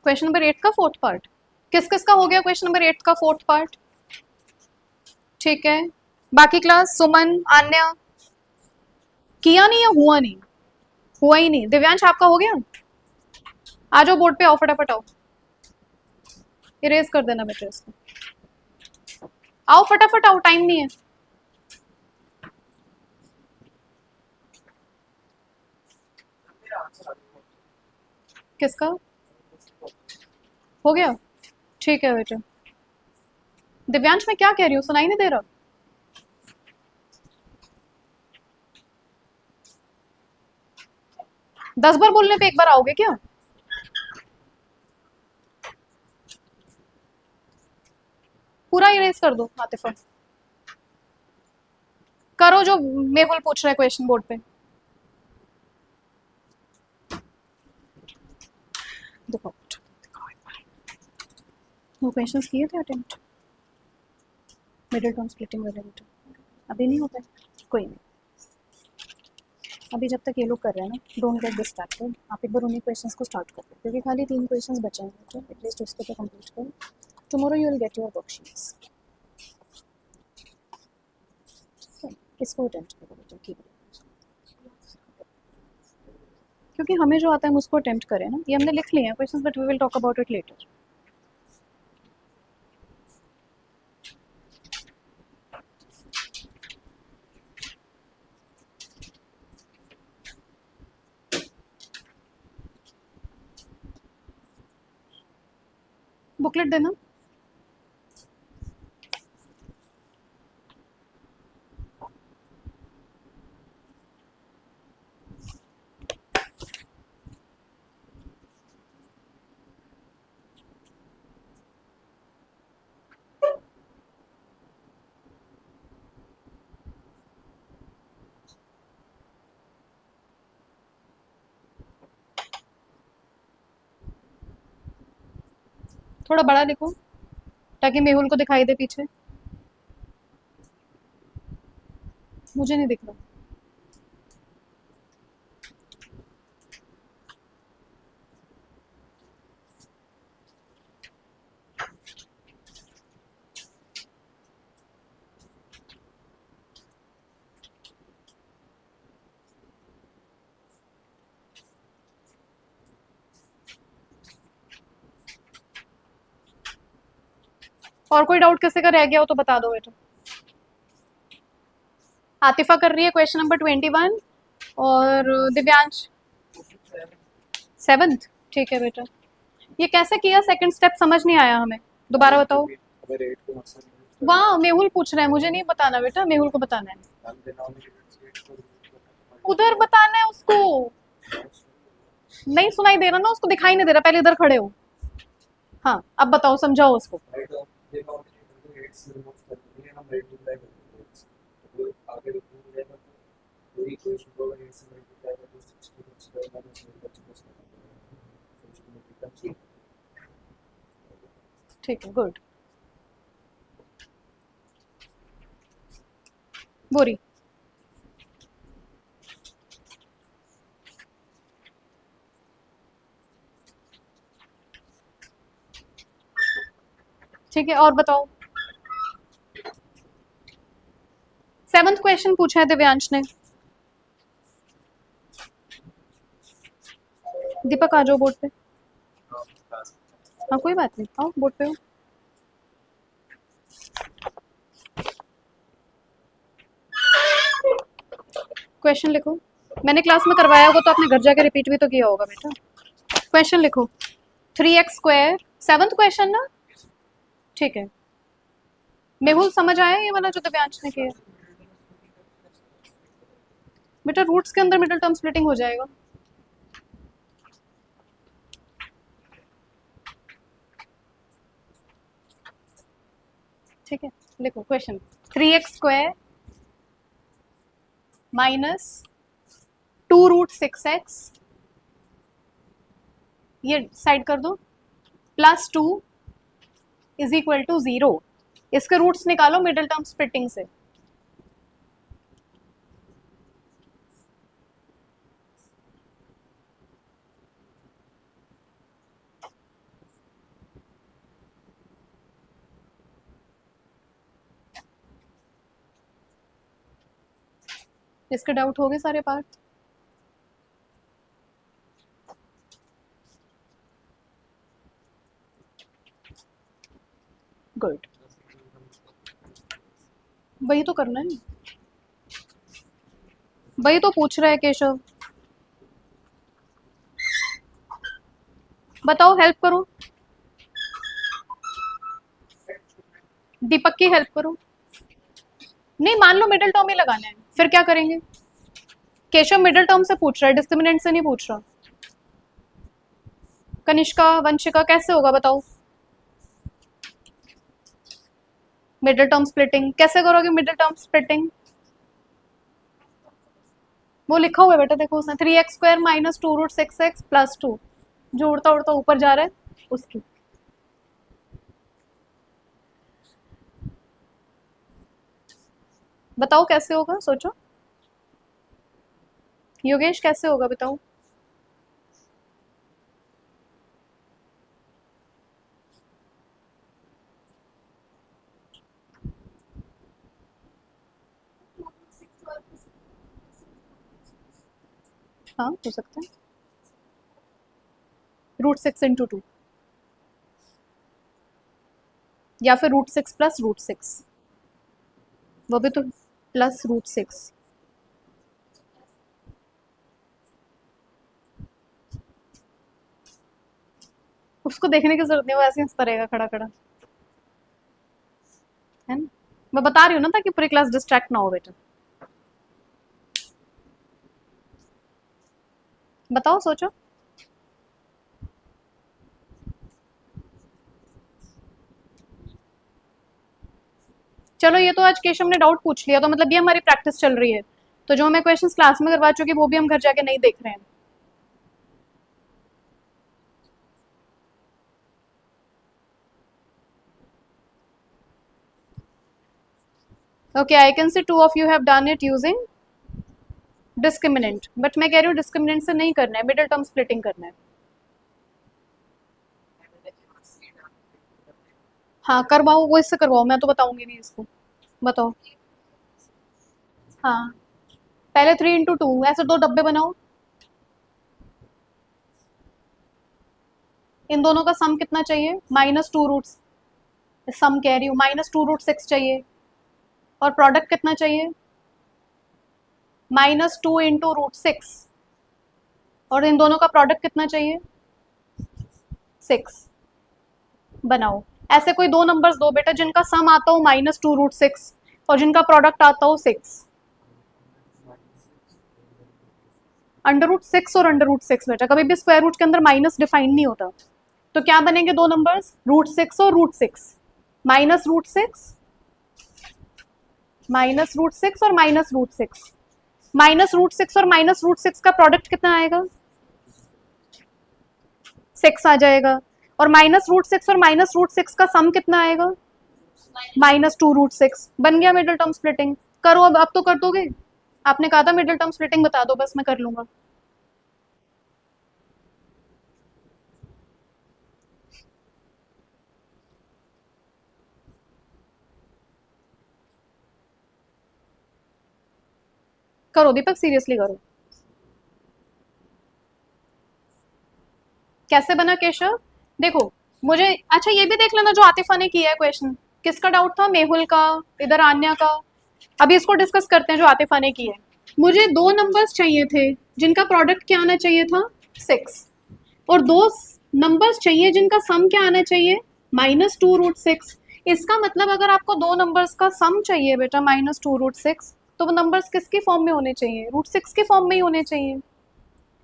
A: क्वेश्चन नंबर 8 का फोर्थ पार्ट किस किस का हो गया? क्वेश्चन नंबर 8 का फोर्थ पार्ट, ठीक है। बाकी क्लास सुमन, आन्या किया नहीं या हुआ नहीं? हुआ ही नहीं। दिव्यांश आपका हो गया? आ जाओ बोर्ड पे, आओ फटाफट आओ, इरेज कर देना बेटा इसको, आओ फटाफट आओ, टाइम नहीं है। किसका हो गया? ठीक है बेटा। दिव्यांश मैं क्या कह रही हूँ, सुनाई नहीं दे रहा? दस बार बोलने पे एक बार आओगे क्या? पूरा इरेज कर दो आतिफा, करो जो मेहुल पूछ रहा है क्वेश्चन बोर्ड पे। देखो वो क्वेश्चंस किए थे अटेम्प्ट, मिडिल टर्म स्प्लिटिंग वाले बेटा, अभी नहीं होता है, कोई नहीं, अभी जब तक ये लोग कर रहे हैं ना, डोंट गेट डिस्ट्रैक्टेड, आप एक बार उन्हीं क्वेश्चंस को स्टार्ट कर दो, क्योंकि खाली 3 क्वेश्चंस बचे हैं तो एटलीस्ट उसको तो कंप्लीट करो। Tomorrow you will get your worksheets. किसको अटेम्प्ट करो बेटा, ठीक है, क्योंकि हमें जो आता है हम उसको अटेम्प्ट करें ना, ये हमने लिख लिए हैं questions but we will talk about it later. Booklet देना। थोड़ा बड़ा लिखो ताकि मेहुल को दिखाई दे पीछे, मुझे नहीं दिख रहा। और कोई डाउट किसी का रह गया हो तो बता दो बेटा। आतिफा कर रही है क्वेश्चन नंबर 21 और दिव्यांश 7th, ठीक है बेटा। ये कैसे किया सेकंड स्टेप, समझ नहीं आया हमें, दोबारा बताओ। वाह मेहुल पूछ रहा है, मुझे नहीं बताना बेटा, मेहुल को बताना है, उधर बताना है उसको, नहीं सुनाई दे रहा ना उसको, दिखाई नहीं दे रहा, पहले इधर खड़े हो। हाँ अब बताओ, समझाओ उसको। ठीक है, गुड। बोरी ठीक है, और बताओ। 7th क्वेश्चन पूछा है दिव्यांश ने। दीपक आ जाओ बोर्ड पे। हाँ कोई बात नहीं, आओ बोर्ड पे हो। क्वेश्चन लिखो। मैंने क्लास में करवाया होगा तो आपने घर जाके रिपीट भी तो किया होगा बेटा। क्वेश्चन लिखो। 3x², 7th क्वेश्चन ना? ठीक है। मेहुल समझ आया ये वाला जो दिव्यांश ने किया? बेटा रूट्स के अंदर मिडिल टर्म स्प्लिटिंग हो जाएगा। ठीक है, लिखो क्वेश्चन। 3x² माइनस 2√6x, ये साइड कर दो, प्लस 2 इज इक्वल टू 0। इसके रूट्स निकालो मिडिल टर्म स्प्लिटिंग से। इसके डाउट हो गए सारे पार्ट? गुड, वही तो करना है, वही तो पूछ रहा है केशव। बताओ, हेल्प करो, दीपक की हेल्प करो। नहीं, मान लो मिडिल टर्म ही लगाना है, फिर क्या करेंगे? केशव मिडिल टर्म से पूछ रहा है, डिस्क्रिमिनेंट से नहीं पूछ रहा। कनिष्का, वंशिका, कैसे होगा बताओ? मिडिल टर्म स्प्लिटिंग कैसे करोगे? मिडिल टर्म स्प्लिटिंग वो लिखा हुआ है बेटा, देखो उसने 3x² माइनस 2√6x प्लस 2, जो उड़ता उड़ता ऊपर जा रहा है उसकी। बताओ कैसे होगा, सोचो। योगेश कैसे होगा बताओ? हाँ हो सकता है, √6 × 2, या फिर √6 प्लस √6, वो भी तो प्लस √6। उसको देखने की जरूरत नहीं, वो ऐसे ही हंसता रहेगा खड़ा खड़ा, है ना? मैं बता रही हूँ ना, ताकि पूरी क्लास डिस्ट्रैक्ट ना हो बेटा। बताओ, सोचो। चलो, ये तो आज केशव ने डाउट पूछ लिया, तो मतलब ये हमारी प्रैक्टिस चल रही है। तो जो मैं क्वेश्चंस क्लास में करवा चुकी वो भी हम घर जाके नहीं देख रहे हैं। Okay, I can see 2 of you have done it using discriminant, but मैं कह रही हूँ डिस्क्रिमिनेंट से नहीं करना है, मिडिल टर्म स्प्लिटिंग करना है। हाँ करवाओ, वो इससे करवाओ, मैं तो बताऊंगी नहीं इसको। बताओ। हाँ, पहले 3 × 2 ऐसे 2 डब्बे बनाओ। इन दोनों का सम कितना चाहिए? -2 रूट्स, सम कह रही हूँ, -2√6 चाहिए। और प्रोडक्ट कितना चाहिए? -2 × √6। और इन दोनों का प्रोडक्ट कितना चाहिए? 6। बनाओ। ऐसे कोई 2 नंबर्स दो बेटा जिनका सम आता हो -2 √6 और जिनका प्रोडक्ट आता हो 6। √6 और √6 बेटा, कभी भी स्क्वायर रूट के अंदर माइनस डिफाइन नहीं होता। तो क्या बनेंगे 2 नंबर्स? √6 और √6। -√6, -√6 और -√6। -√6 और -√6 का प्रोडक्ट कितना आएगा? 6 आ जाएगा। और -√6 और -√6 का सम कितना आएगा? -2 √6। बन गया मिडिल टर्म स्प्लिटिंग। करो, अब तो कर दोगे। आपने कहा था मिडिल टर्म स्प्लिटिंग बता दो, बस मैं कर लूंगा। करो दीपक, सीरियसली करो। कैसे बना केशव? देखो, मुझे अच्छा ये भी देख लेना जो आतिफा ने किया है क्वेश्चन। किसका डाउट था? मेहुल का, इधर आन्या का। अभी इसको डिस्कस करते हैं जो आतिफा ने की है। मुझे दो नंबर्स चाहिए थे जिनका प्रोडक्ट क्या आना चाहिए था 6, और दो नंबर्स चाहिए जिनका सम क्या आना चाहिए -2√6। इसका मतलब अगर आपको दो नंबर्स का सम चाहिए बेटा -2√6, तो वो नंबर्स किसकी फॉर्म में होने चाहिए? √6 की फॉर्म में ही होने चाहिए।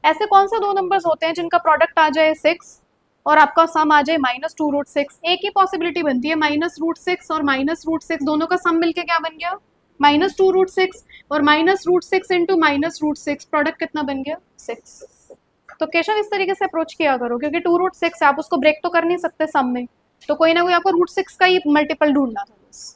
A: ऐसे कौन से दो नंबर्स होते हैं जिनका प्रोडक्ट आ जाए 6 और आपका सम आ जाए -2√6? एक ही पॉसिबिलिटी बनती है, -√6 और -√6 दोनों का सम मिलके क्या बन गया -2√6, और -√6 इंटू -√6 प्रोडक्ट कितना बन गया 6। तो केशव इस तरीके से अप्रोच किया करो, क्योंकि 2√6 आप उसको ब्रेक तो कर नहीं सकते सम में, तो कोई ना कोई आपको √6 का ही मल्टीपल ढूंढना था बस।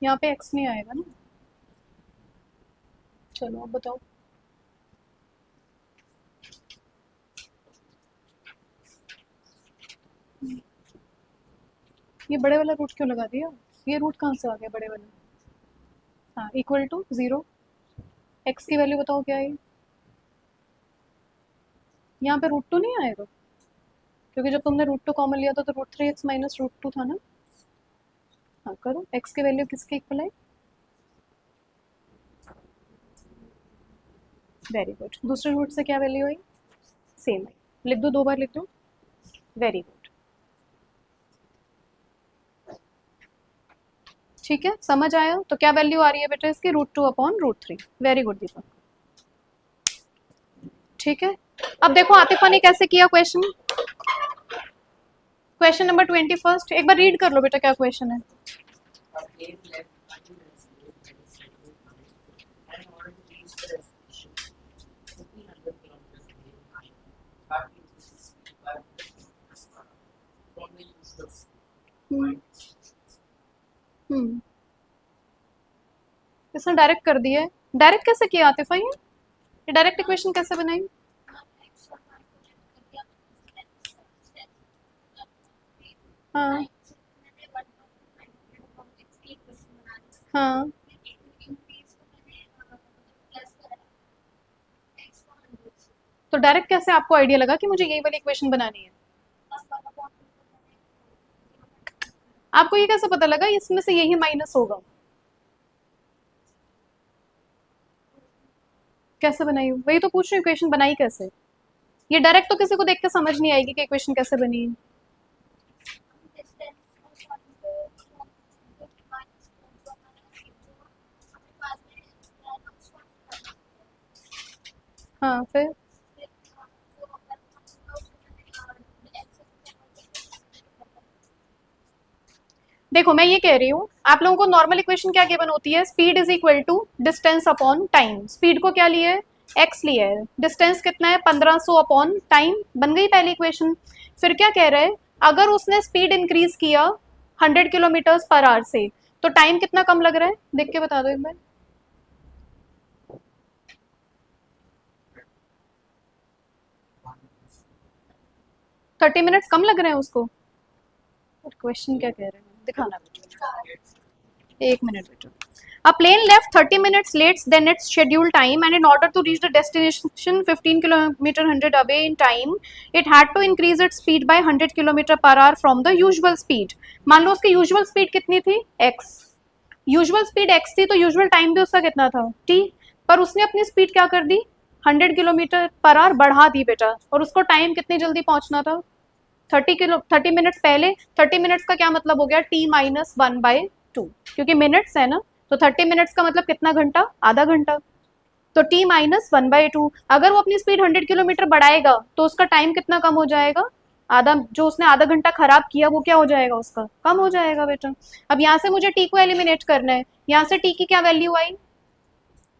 A: यहाँ पे x नहीं आएगा ना। चलो अब बताओ। ये बड़े वाला रूट क्यों लगा दिया? ये रूट कहाँ से आ गया बड़े वाला? हाँ, इक्वल टू 0। x की वैल्यू बताओ क्या है? यहाँ पे √2 नहीं आएगा, क्योंकि जब तुमने √2 कॉमन लिया था तो √3x माइनस √2 था ना। हाँ करो, x की वैल्यू किसके इक्वल है? Very good. दूसरे रूट से क्या वैल्यू आई? सेम आई। लिख दो, दो बार लिख दो। वेरी गुड, ठीक है, समझ आया? तो क्या वैल्यू आ रही है बेटा इसकी? √2/√3। वेरी गुड दीपक, ठीक है। अब देखो आतिफा ने कैसे किया क्वेश्चन। क्वेश्चन नंबर 21, एक बार रीड कर लो बेटा, क्या क्वेश्चन है। इसने डायरेक्ट कर दिया है। डायरेक्ट कैसे किया आतिफा? ये डायरेक्ट इक्वेशन कैसे बनाई? हाँ हाँ, तो डायरेक्ट कैसे आपको आइडिया लगा कि मुझे यही वाली इक्वेशन बनानी है? आपको ये कैसे पता लगा इसमें से यही माइनस होगा? कैसे बनाई? वही तो पूछ रही हूँ, इक्वेशन बनाई कैसे? ये डायरेक्ट तो किसी को देख के समझ नहीं आएगी कि इक्वेशन कैसे बनी है। हाँ फिर देखो, मैं ये कह रही हूँ आप लोगों को नॉर्मल इक्वेशन क्या गिवन होती है? Speed is equal to distance upon time. Speed को क्या लिया है? x लिया है। डिस्टेंस कितना है? 1500 अपॉन टाइम। बन गई पहली इक्वेशन। फिर क्या कह रहे हैं? अगर उसने स्पीड इंक्रीज किया 100 km/h से, तो टाइम कितना कम लग रहा है? देख के बता दो एक बार। 30 मिनट्स कम लग रहे हैं उसको। क्वेश्चन क्या कह रहे हैं दिखाना बेटा। एक मिनट बेटा। A plane left 30 minutes late than its scheduled time, and in order to reach the destination 15 km 100 away in time, it had to increase its speed by 100 km/h from the usual speed. मान लो उसकी usual speed कितनी थी? x। Usual speed x थी, तो usual time भी उसका कितना था? t। पर उसने अपनी स्पीड क्या कर दी? 100 km/h बढ़ा दी बेटा, और उसको टाइम कितनी जल्दी पहुंचना था? 30 मिनट्स पहले। 30 मिनट्स का क्या मतलब हो गया? t-1/2, क्योंकि मिनट्स है ना, तो 30 मिनट्स का मतलब कितना घंटा? आधा घंटा। तो t-1/2, अगर वो अपनी स्पीड 100 किलोमीटर बढ़ाएगा तो उसका टाइम कितना कम हो जाएगा? आधा। जो उसने आधा घंटा खराब किया वो क्या हो जाएगा? उसका कम हो जाएगा बेटा। अब यहाँ से मुझे t को एलिमिनेट करना है। यहाँ से t की क्या वैल्यू आई?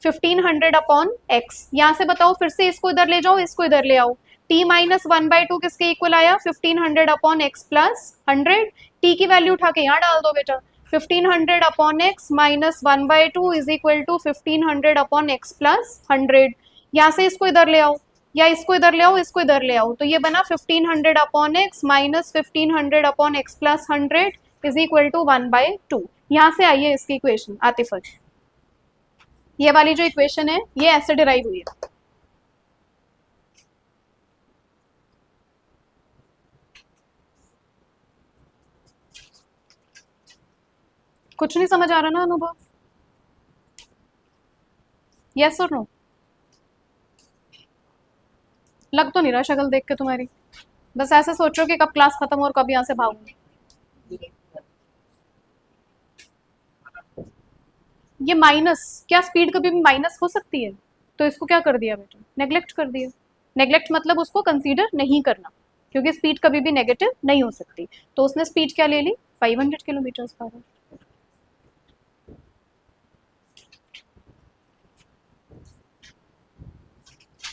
A: 1500/x। यहाँ से बताओ, फिर से इसको इधर ले जाओ, इसको इधर ले आओ। t-1/2 किसके इक्वल आया? 1500/x plus 100। t की वैल्यू उठा के यहाँ डाल दो बेटा। 1500/x minus 1/2 is equal to 1500/x plus 100। यहाँ से इसको इधर ले आओ, या इसको इधर ले आओ, इसको इधर ले आओ, तो ये बना 1500/x माइनस 1500/x plus 100। Is equal to 1/2। यहाँ से आई है इसकी इक्वेशन आतिफा, ये वाली जो इक्वेशन है ये ऐसे डिराइव हुई है। कुछ नहीं समझ आ रहा ना अनुभव? यस और नो? लग तो नहीं रहा शक्ल देख के तुम्हारी, बस ऐसे सोचो कि कब क्लास खत्म हो और कब यहाँ से भागूंगी। ये माइनस, क्या स्पीड कभी भी माइनस हो सकती है? तो इसको क्या कर दिया बेटा, नेग्लेक्ट कर दिया। नेग्लेक्ट मतलब उसको कंसीडर नहीं करना, क्योंकि स्पीड कभी भी नेगेटिव नहीं हो सकती। तो उसने स्पीड क्या ले ली, 500 किलोमीटर पर आवर।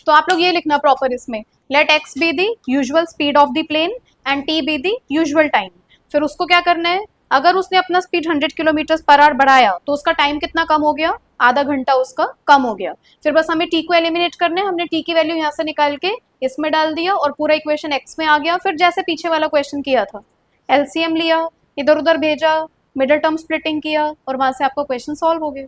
A: तो आप लोग ये लिखना प्रॉपर इसमें, let x be the usual speed of the plane and t be the usual time. फिर उसको क्या करना है, अगर उसने अपना स्पीड 100 किलोमीटर पर आवर बढ़ाया तो उसका टाइम कितना कम हो गया, आधा घंटा उसका कम हो गया। फिर बस हमें टी को एलिमिनेट करना है, हमने टी की वैल्यू यहाँ से निकाल के इसमें डाल दिया और पूरा इक्वेशन एक्स में आ गया। फिर जैसे पीछे वाला क्वेश्चन किया था, एलसीएम लिया, इधर उधर भेजा, मिडल टर्म स्प्लिटिंग किया और वहां से आपका क्वेश्चन सॉल्व हो गया।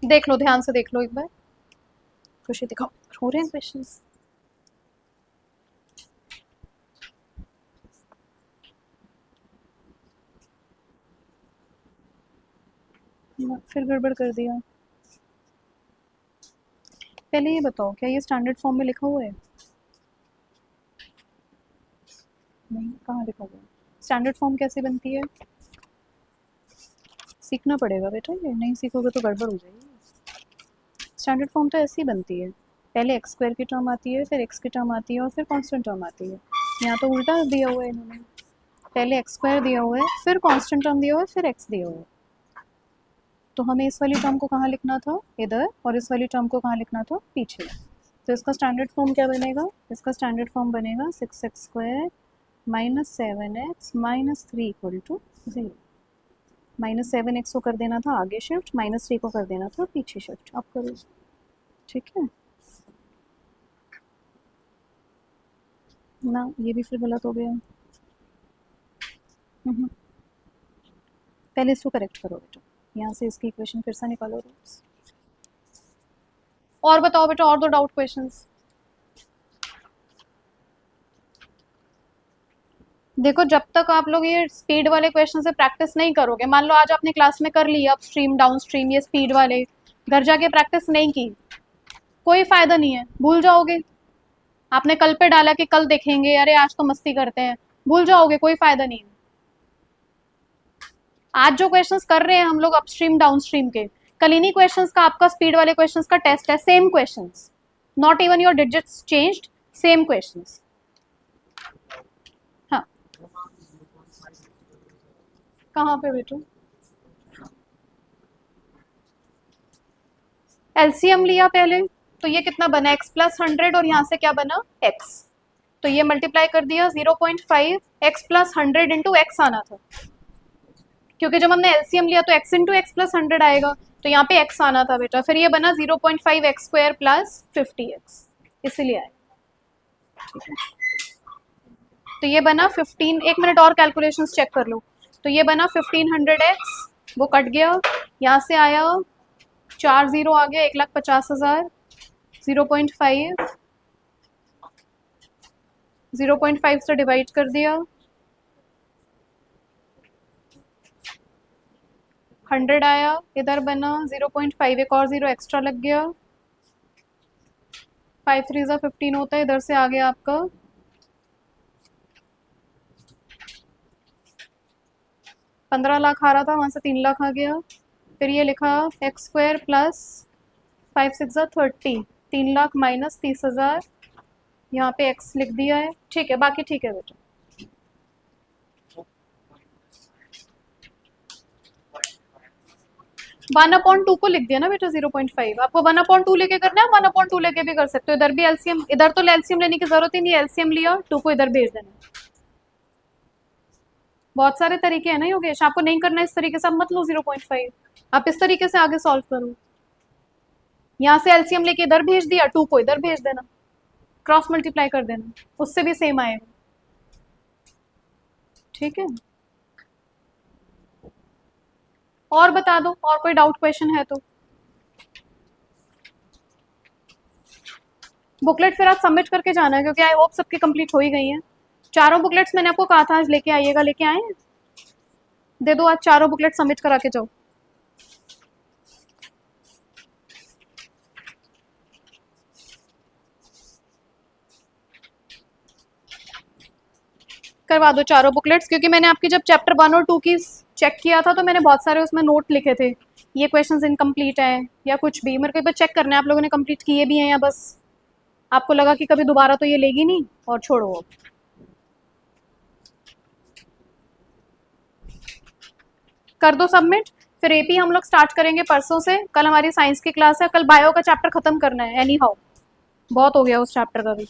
A: देख लो, ध्यान से देख लो एक बार, खुशी दिखाओ, हो रहे हैं क्वेश्चंस। फिर गड़बड़ कर दिया। पहले ये बताओ, क्या ये स्टैंडर्ड फॉर्म में लिखा हुआ है? नहीं, कहाँ लिखा हुआ है? स्टैंडर्ड फॉर्म कैसे बनती है? सीखना पड़ेगा बेटा, ये नहीं सीखोगे तो गड़बड़ हो जाएगी। स्टैंडर्ड फॉर्म तो ऐसी ही बनती है, पहले एक्स स्क्वायर की टर्म आती है, फिर एक्स की टर्म आती है और फिर कांस्टेंट टर्म आती है। यहाँ तो उल्टा दिया हुआ है इन्होंने, पहले एक्स स्क्वायर दिया हुआ है, फिर कांस्टेंट टर्म दिया हुआ है, फिर एक्स दिया हुआ है। तो हमें इस वाली टर्म को कहाँ लिखना था, इधर, और इस वाली टर्म को कहाँ लिखना था, पीछे। तो इसका स्टैंडर्ड फॉर्म क्या बनेगा, इसका स्टैंडर्ड फॉर्म बनेगा 6x² -7x -3 equal to 0। -7x को कर देना था आगे शिफ्ट, -3 को कर देना था पीछे शिफ्ट। आप करो, ठीक है ना? ये भी फिर गलत हो गया। पहले इसको करेक्ट करो बेटा, यहाँ से इसकी इक्वेशन फिर से निकालो रूट्स। और बताओ बेटा, और दो डाउट क्वेश्चंस। देखो, जब तक आप लोग ये स्पीड वाले क्वेश्चन से प्रैक्टिस नहीं करोगे, मान लो आज आपने क्लास में कर लिया अप स्ट्रीम डाउन स्ट्रीम ये स्पीड वाले, घर जाके प्रैक्टिस नहीं की, कोई फायदा नहीं है, भूल जाओगे। आपने कल पे डाला कि कल देखेंगे, अरे आज तो मस्ती करते हैं, भूल जाओगे, कोई फायदा नहीं है। आज जो क्वेश्चंस कर रहे हैं हम लोग अपस्ट्रीम डाउनस्ट्रीम के, कल इन्हीं क्वेश्चंस का आपका स्पीड वाले क्वेश्चंस का टेस्ट है, same questions, not even your digits changed, same questions. हाँ, कहाँ पे बेटू? एलसीएम लिया पहले, तो ये कितना बना, x + 100 और यहाँ से क्या बना, x। तो ये मल्टीप्लाई कर दिया 0.5 x + 100 इंटू एक्स आना था, क्योंकि जब हमने एलसीएम लिया तो x इंटू एक्स + 100 आएगा, तो यहाँ पे x आना था बेटा। फिर ये बना 0.5x² + 50x, इसीलिए आया। तो ये बना 15, एक मिनट और कैलकुलेशंस चेक कर लो। तो ये बना 1500x, वो कट गया, यहाँ से आया 4 0 आ गया, 1,50,000, 0.5 0.5 से डिवाइड कर दिया, 100 आया, इधर बना 0.5, एक और 0 एक्स्ट्रा लग गया, 5 3 15 होता है, इधर से आ गया आपका 15 लाख आ रहा था, वहां से 3 लाख आ गया। फिर ये लिखा x² + 5 6 30, 3 लाख - 30,000, यहाँ पे x लिख दिया है, ठीक है, बाकी ठीक है बेटा। 1/2 को लिख दिया ना बेटा 0.5। आपको 1/2 लेके करना है, 1/2 लेके भी कर सकते हो। इधर भी एलसीएम, इधर तो एलसीएम लेने की जरूरत ही नहीं है, एलसीएम लिया 2 को इधर भेज देना। बहुत सारे तरीके हैं ना योगेश, आपको नहीं करना इस तरीके से, आप मत लो 0.5, आप इस तरीके से आगे सॉल्व करो। यहाँ से एलसीएम लेके इधर भेज दिया, 2 को इधर भेज देना, क्रॉस मल्टीप्लाई कर देना, उससे भी सेम आएगा। ठीक है, और बता दो, और कोई डाउट क्वेश्चन है तो। बुकलेट फिर आज सबमिट करके जाना है, क्योंकि आई होप सबकी कंप्लीट हो ही गई हैं। चारों बुकलेट्स मैंने आपको कहा था आज लेके आइएगा, लेके आए हैं? दे दो, आज चारों बुकलेट सबमिट करा के जाओ। करवा दो चारों बुकलेट्स, क्योंकि मैंने आपकी जब चैप्टर 1 और 2 की चेक किया था तो मैंने बहुत सारे उसमें नोट लिखे थे, ये क्वेश्चंस इनकम्प्लीट हैं या कुछ भी। मेरे को एक बार चेक करना है आप लोगों ने कंप्लीट किए भी हैं या बस आपको लगा कि कभी दोबारा तो ये लेगी नहीं और छोड़ो। कर दो सबमिट, फिर एपी हम लोग स्टार्ट करेंगे परसों से। कल हमारी साइंस की क्लास है, कल बायो का चैप्टर खत्म करना है एनी हाउ, बहुत हो गया उस चैप्टर का भी।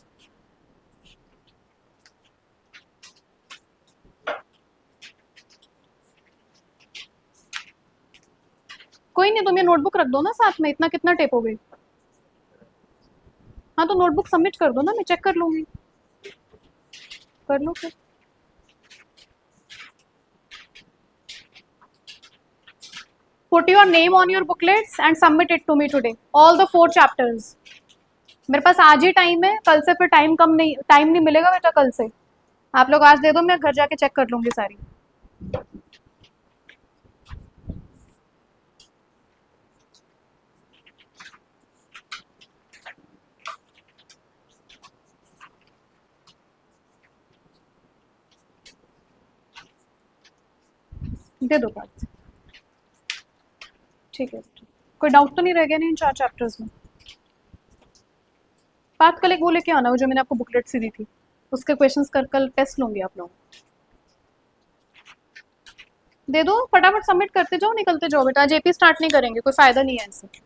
A: कोई नहीं, तुम ये नोटबुक रख दो ना साथ में, इतना कितना टेपोगे। हाँ तो नोटबुक सबमिट कर दो ना, मैं चेक कर लूंगी। कर लो फिर। Put your name on your booklets and submit it to me today. All the 4 chapters. मेरे पास आज ही टाइम है, कल से फिर टाइम नहीं मिलेगा बेटा कल से। आप लोग आज दे दो, मैं घर जाके चेक कर लूंगी सारी। दे दो बात। ठीक है, कोई डाउट तो नहीं रह गया नहीं इन 4 चैप्टर्स में। बात कल एक वो लेके आना, वो जो मैंने आपको बुकलेट सी दी थी, उसके क्वेश्चंस कर कल टेस्ट लूंगी आप लोग। दे दो, फटाफट सबमिट करते जाओ, निकलते जाओ बेटा। आज एपी स्टार्ट नहीं करेंगे, कोई फायदा नहीं है इससे।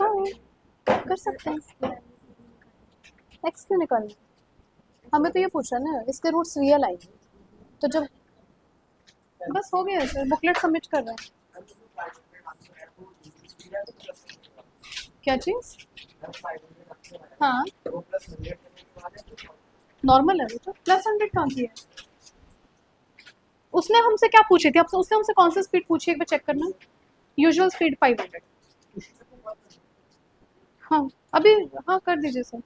A: हाँ, कर सकते हैं। एक्स क्यों निकालना, हमें तो ये पूछा ना इसके रूट्स रियल आएंगे, तो जब बस हो गया सर, बुकलेट सबमिट कर रहे हैं। क्या चीज? हाँ नॉर्मल है वो तो, +100 कहाँ की है? उसने हमसे क्या पूछी थी, अब उसने हमसे कौन सी स्पीड पूछी, एक बार चेक करना। Usual speed 500। हाँ अभी, हाँ कर दीजिए सर।